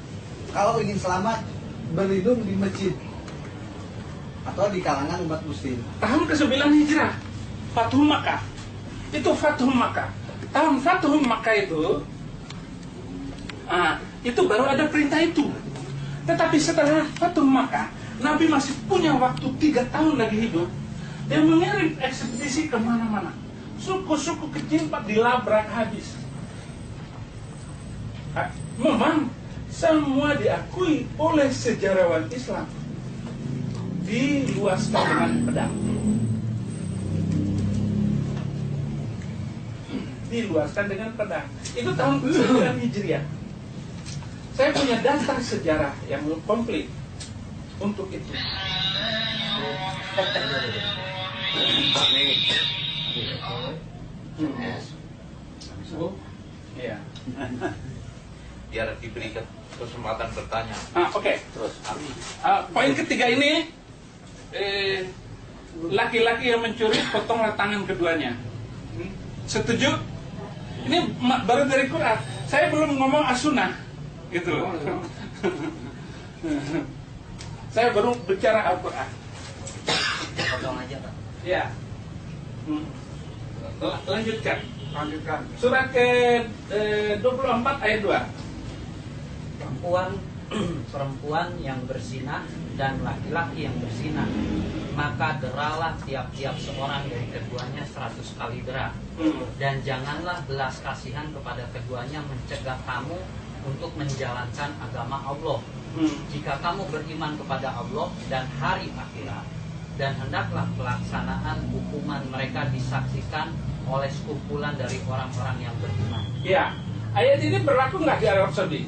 kalau ingin selamat berlindung di masjid atau di kalangan umat muslim. Tahun ke-9 hijrah, Fathu Makkah. Itu Fathu Makkah. Tahun Fathu Makkah itu baru ada perintah itu. Tetapi setelah Fathu Makkah, Nabi masih punya waktu 3 tahun lagi hidup. Dia mengirim ekspedisi kemana-mana. Suku-suku kecil Pak dilabrak habis. Memang semua diakui oleh sejarawan Islam. Diluaskan dengan pedang. Diluaskan dengan pedang. Itu tahun ke-9 Hijriah. Saya punya data sejarah yang komplit untuk itu. Iya. Biar diberikan kesempatan bertanya. Oke. Terus. Poin ketiga ini, laki-laki yang mencuri potonglah tangan keduanya. Setuju? Ini baru dari Quran. Saya belum ngomong As-Sunnah, gitu loh. Saya baru bicara Al-Quran. Potong aja Pak. Ya. Lanjutkan. Surat ke-24 ayat 2. Perempuan yang berzinah dan laki-laki yang berzinah, maka deralah tiap-tiap seorang dari keduanya 100 kali dera. Dan janganlah belas kasihan kepada keduanya mencegah kamu untuk menjalankan agama Allah. Jika kamu beriman kepada Allah dan hari akhirat, dan hendaklah pelaksanaan hukuman mereka disaksikan oleh sekumpulan dari orang-orang yang beriman. Ya, ayat ini berlaku nggak di Arab Saudi?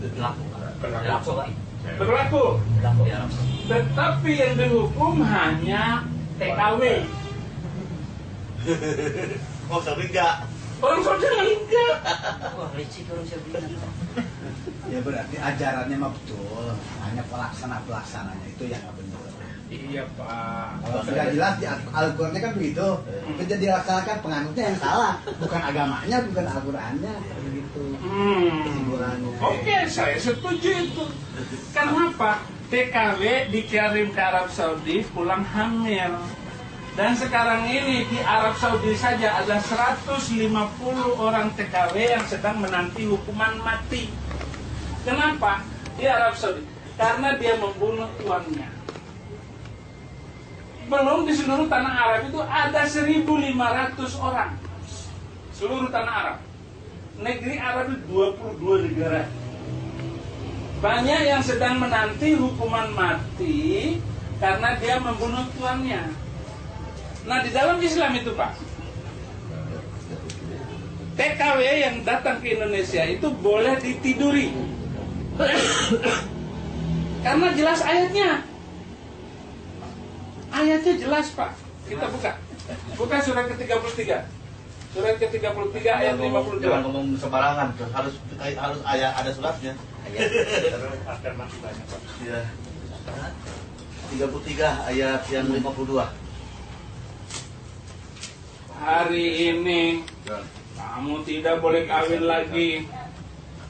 Berlaku. Berlaku. Berlaku di Arab Saudi. Tetapi yang dihukum hanya TKW. Oh, tapi enggak. Orang Saudi enggak. Wah, licik orang Saudi. Ya berarti ajarannya mah betul, hanya pelaksananya itu yang nggak benar. Iya Pak. Kalau sudah jelas di Al-Qurannya kan begitu, itu jadi dilaksanakan penganutnya yang salah, bukan agamanya, bukan Al-Qurannya, begitu. Kesimpulannya. Oke, saya setuju itu. Kenapa? TKW dikirim ke Arab Saudi pulang hamil. Dan sekarang ini di Arab Saudi saja ada 150 orang TKW yang sedang menanti hukuman mati. Kenapa? Di Arab Saudi. Karena dia membunuh tuannya. Belum di seluruh tanah Arab itu ada 1.500 orang. Seluruh tanah Arab. Negeri Arab itu 22 negara. Banyak yang sedang menanti hukuman mati karena dia membunuh tuannya. Nah, di dalam Islam itu, Pak, TKW yang datang ke Indonesia itu boleh ditiduri. Karena jelas ayatnya. Ayatnya jelas, Pak. Kita buka. Buka surat ke-33. Surat ke-33 ayat 52. Jangan ngomong sembarangan, harus ayat, ada suratnya. Afirmasi banyak, Pak. Iya. 33 ayat yang 52. Hari ini kamu tidak boleh kawin lagi,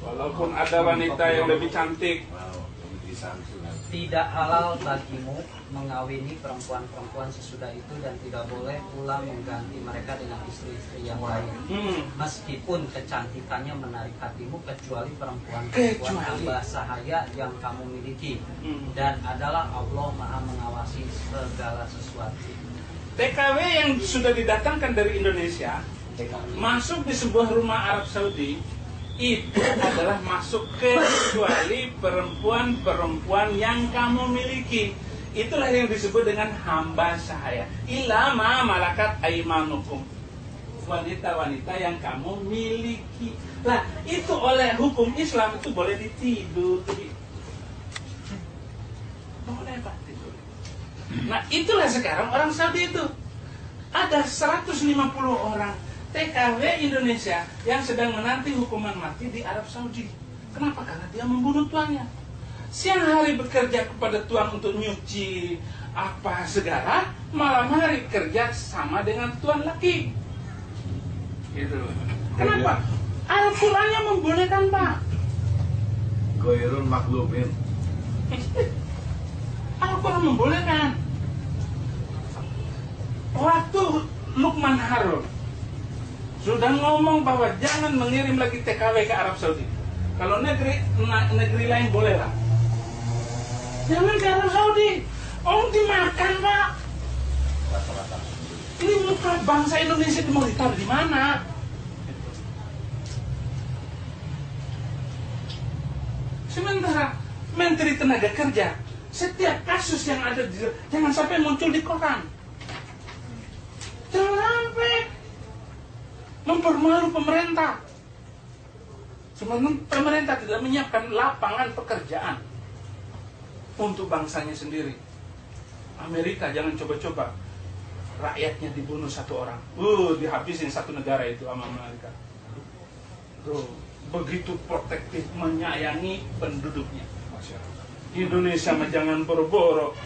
walaupun ada wanita yang lebih cantik. Tidak halal bagimu mengawini perempuan-perempuan sesudah itu, dan tidak boleh pula mengganti mereka dengan istri-istri yang lain. Meskipun kecantikannya menarik hatimu, kecuali perempuan-perempuan hamba sahaya yang kamu miliki. Dan adalah Allah Maha mengawasi segala sesuatu. TKW yang sudah didatangkan dari Indonesia masuk di sebuah rumah Arab Saudi itu adalah masuk kecuali perempuan-perempuan yang kamu miliki. Itulah yang disebut dengan hamba sahaya. Ila ma malakat aimanukum. Wanita-wanita yang kamu miliki. Nah, itu oleh hukum Islam itu boleh ditiduri. Boleh, Pak, tidur. Nah, itulah sekarang orang Saudi itu. Ada 150 orang TKW Indonesia yang sedang menanti hukuman mati di Arab Saudi. Kenapa? Karena dia membunuh tuannya. Siang hari bekerja kepada tuan untuk nyuci apa segala, malam hari kerja sama dengan tuan laki. Gitu. Kenapa? Al-Qurannya membolehkan, Pak. Goirun maklumin. Al-Quran membolehkan. Waktu Luqman Harun sudah ngomong bahwa jangan mengirim lagi TKW ke Arab Saudi. Kalau negeri lain boleh lah. Jangan ke Arab Saudi. Om dimakan, Pak. Ini muka bangsa Indonesia mau ditaruh di mana? Sementara Menteri Tenaga Kerja, setiap kasus yang ada di, jangan sampai muncul di koran. Jangan sampai mempermalu pemerintah. Sebenarnya pemerintah tidak menyiapkan lapangan pekerjaan untuk bangsanya sendiri. Amerika jangan coba-coba rakyatnya dibunuh satu orang. Dihabisin satu negara itu sama Amerika. Begitu protektif menyayangi penduduknya. Indonesia mah jangan boro-boro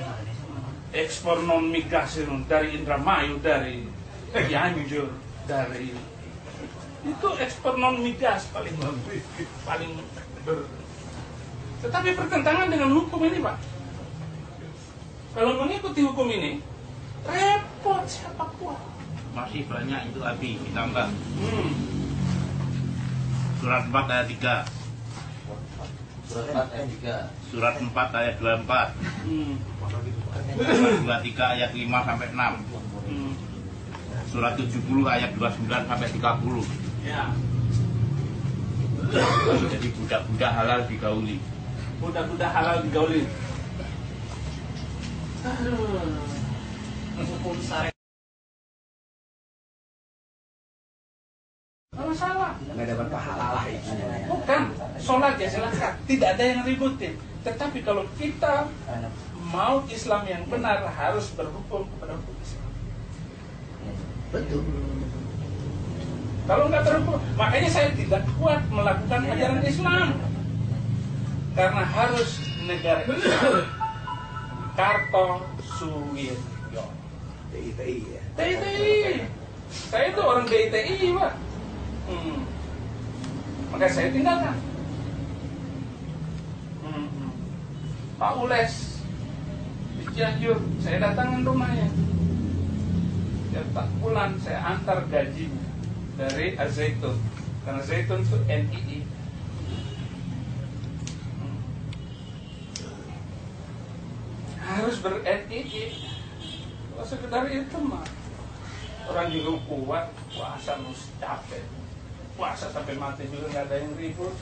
ekspor non migas dari Indramayu, dari Cianjur, dari itu ekspor non migas paling tetapi bertentangan dengan hukum ini, Pak. Kalau mengikuti hukum ini repot siapa kuat. Masih banyak itu Abi ditambah. Surat 4 ayat 3. Surat 4 ayat 3. Surat 4 ayat 24. Surat 23 ayat 5 sampai 6. Surat 70 ayat 29 sampai 30. Ya. Jadi budak-budak halal digauli. Budak-budak halal digauli. Hukum syariat. Kalau salah. Nggak dapat pahala lah itu. Bukan, sholat ya silahkan. Tidak ada yang ributin. Tetapi kalau kita mau Islam yang benar harus berhukum kepada hukum Islam. Betul. Kalau nggak terhukum, makanya saya tidak kuat melakukan ajaran Islam. Karena harus negara Islam. Kartosuwiryo. DITI ya. DITI. Saya itu orang DITI, Pak. Maka saya tinggalkan. Pak Ules di Cianjur, saya datangin rumahnya. Setiap bulan saya antar gajinya dari Al-Zaitun, karena Zaitun itu NII. Harus ber-NII. Kalau sekedar itu mah. Orang juga kuat, puasa mesti capek. Puasa sampai mati juga nggak ada yang ribut.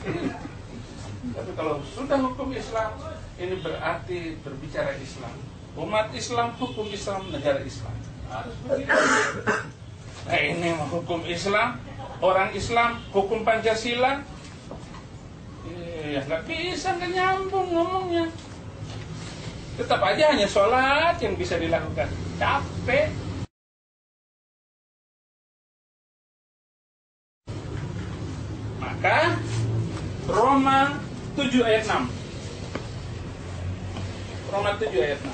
Tapi kalau sudah hukum Islam, ini berarti berbicara Islam. Umat Islam, hukum Islam, negara Islam. Harus begitu. Nah ini hukum Islam, orang Islam, hukum Pancasila. Ya nggak bisa, nggak nyambung ngomongnya. Tetap aja hanya sholat yang bisa dilakukan. Capek. Maka Roma 7 ayat 6. Roma 7 ayat 6.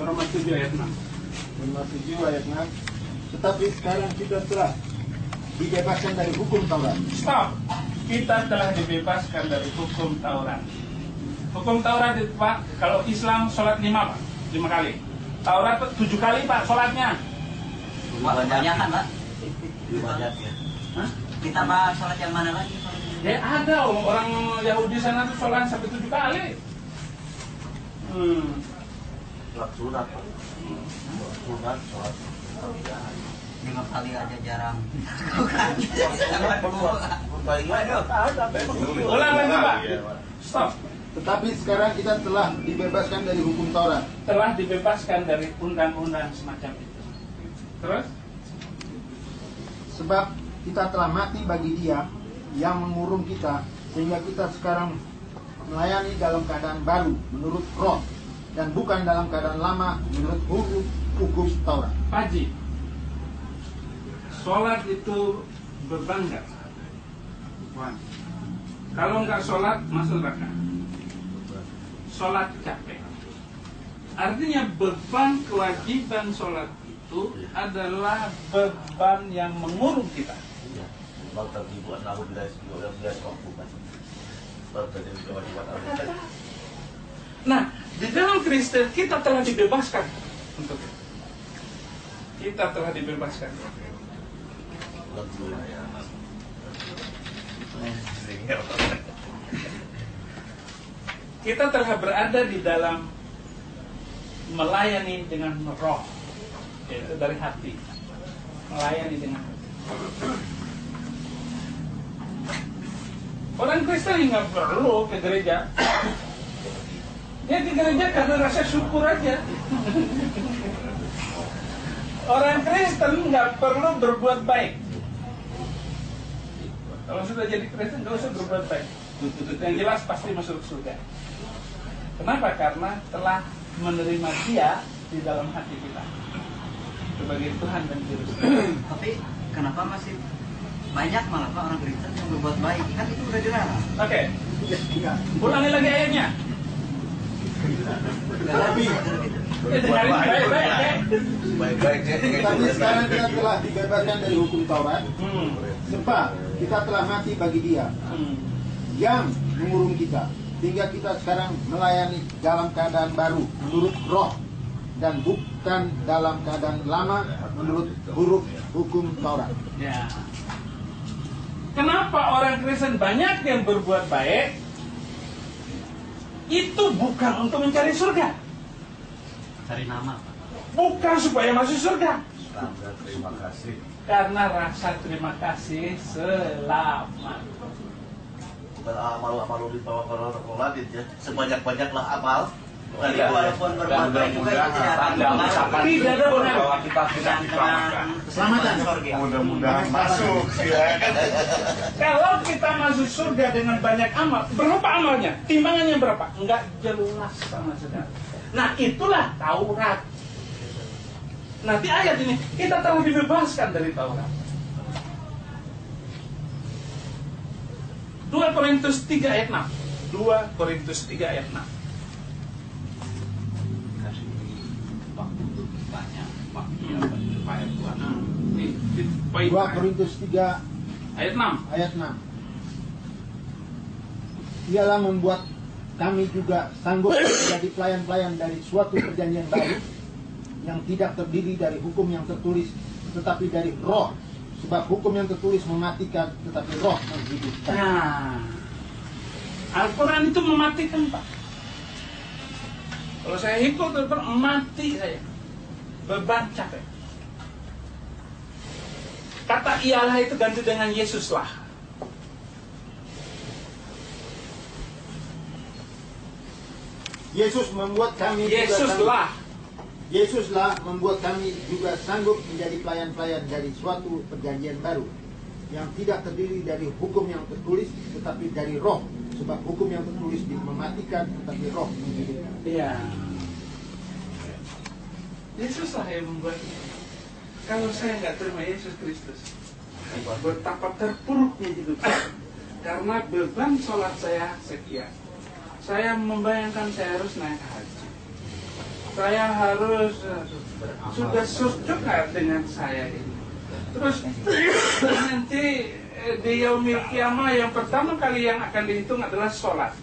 Roma 7 ayat 6. Roma 7 ayat 6. Tetapi sekarang kita telah dibebaskan dari hukum Taurat. Stop. Kita telah dibebaskan dari hukum Taurat. Hukum Taurat itu Pak, kalau Islam sholat 5 Pak, 5 kali. Taurat 7 kali Pak sholatnya. Kebanyakan Pak. Banyak ya. Hah? Kita bahas sholat yang mana lagi? Ya ada orang Yahudi sana tuh sholat sampai 7 kali. Sholat sunat. Sunat, sholat. 5 kali aja jarang. Ulang lagi Pak. Stop. Tetapi sekarang kita telah dibebaskan dari hukum Taurat. Telah dibebaskan dari undang-undang semacam itu. Terus? Sebab kita telah mati bagi Dia yang mengurung kita, sehingga kita sekarang melayani dalam keadaan baru menurut roh, dan bukan dalam keadaan lama menurut hukum Taurat. Pak Haji, sholat itu beban nggak? Kalau nggak sholat masuk neraka. Sholat capek. Artinya beban kewajiban sholat itu adalah beban yang mengurung kita. Nah, di dalam Kristen kita telah dibebaskan untuk itu. Kita telah dibebaskan. Kita telah berada di dalam melayani dengan roh, yaitu dari hati. Melayani dengan hati. Orang Kristen nggak perlu ke gereja. Dia ke gereja karena rasa syukur aja. Orang Kristen nggak perlu berbuat baik. Kalau sudah jadi Kristen nggak usah berbuat baik. Yang jelas pasti masuk surga. Kenapa? Karena telah menerima Dia di dalam hati kita sebagai Tuhan dan Juru Selamat. Tapi kenapa masih banyak malah Pak orang Kristen yang berbuat baik? Kan itu udah dilarang. Oke. Ulangi lagi ayatnya. Baik-baik. Tapi sekarang kita telah dibebaskan dari hukum Taurat, sebab kita telah mati bagi Dia yang mengurung kita, sehingga kita sekarang melayani dalam keadaan baru menurut roh, dan bukan dalam keadaan lama menurut huruf hukum Taurat. Ya. Kenapa orang Kristen banyak yang berbuat baik? Itu bukan untuk mencari surga. Cari nama. Bukan supaya masuk surga. Terima kasih. Karena rasa terima kasih selamat. Bukan amal-amal di bawah kalau ya. Sebanyak-banyaklah amal. Walaupun berbuat baik juga itu tidak Tidak ada benar. Bahwa kita tidak diselamatkan. Keselamatan. Mudah-mudahan masuk. Kalau kita masuk surga dengan banyak amal, berapa amalnya? Timbangannya berapa? Enggak jelas sama sekali. Nah itulah Taurat. Nanti ayat ini kita telah dibebaskan dari Taurat. 2 Korintus 3 ayat 6. 2 Korintus 3 ayat 6. Ini 2 Korintus 3 ayat 6. ayat 6. Ialah membuat kami juga sanggup menjadi pelayan-pelayan dari suatu perjanjian baru yang tidak terdiri dari hukum yang tertulis, tetapi dari roh, Sebab hukum yang tertulis mematikan, tetapi roh menghidupkan. Nah, Al-Quran itu mematikan, Pak. Kalau saya ikut Al-Quran, mati saya. Beban capek. Kata ialah itu ganti dengan Yesuslah. Yesus membuat kami Yesuslah membuat kami juga sanggup menjadi pelayan-pelayan dari suatu perjanjian baru yang tidak terdiri dari hukum yang tertulis tetapi dari roh, sebab hukum yang tertulis mematikan tetapi roh menghidupkan. Iya. Yesuslah yang membuat. Kalau saya nggak terima Yesus Kristus, betapa terpuruknya hidup saya. Karena beban sholat saya sekian. Saya membayangkan saya harus naik haji. Saya harus sudah suka dengan saya ini. Terus nanti di yaumil qiyamah yang pertama kali yang akan dihitung adalah sholat.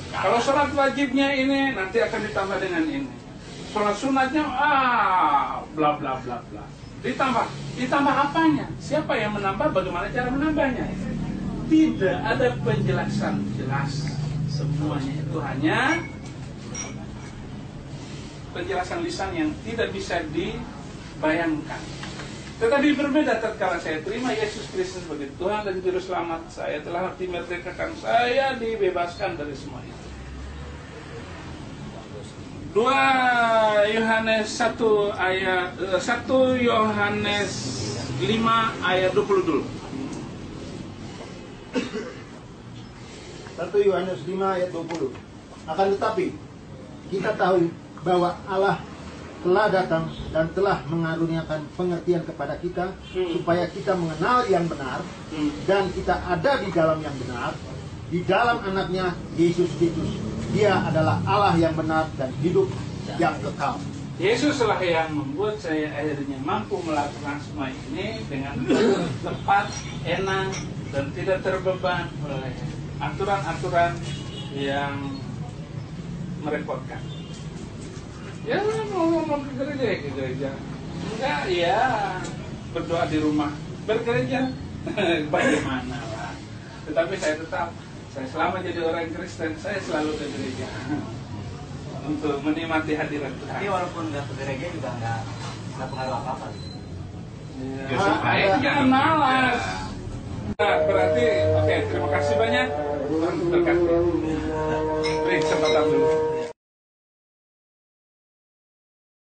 Kalau sholat wajibnya ini nanti akan ditambah dengan ini. Sholat sunatnya bla bla bla bla. Ditambah apanya? Siapa yang menambah? Bagaimana cara menambahnya? Tidak ada penjelasan jelas. Semuanya itu hanya penjelasan lisan yang tidak bisa dibayangkan. Tetapi berbeda tatkala saya terima Yesus Kristus sebagai Tuhan dan Juru Selamat, saya telah dimerdekakan, saya dibebaskan dari semua itu. 2 Yohanes 1 ayat 1 Yohanes 5 ayat 20 dulu. 1 Yohanes 5 ayat 20. Akan tetapi kita tahu bahwa Allah telah datang dan telah mengaruniakan pengertian kepada kita supaya kita mengenal yang benar dan kita ada di dalam yang benar, di dalam anaknya Yesus Kristus. Dia adalah Allah yang benar dan hidup yang kekal. Yesuslah yang membuat saya akhirnya mampu melakukan semua ini dengan tepat, enak, dan tidak terbeban oleh aturan-aturan yang merepotkan. Ya mau ke gereja, enggak ya berdoa di rumah, bergereja bagaimana lah. Tetapi saya selama jadi orang Kristen, saya selalu ke gereja untuk menikmati hadirat Tuhan. Tapi walaupun nggak ke gereja juga nggak pengaruh apa-apa. Ya, jangan malas. Nah, berarti oke, terima kasih banyak. Terima kasih. Beri kesempatan dulu.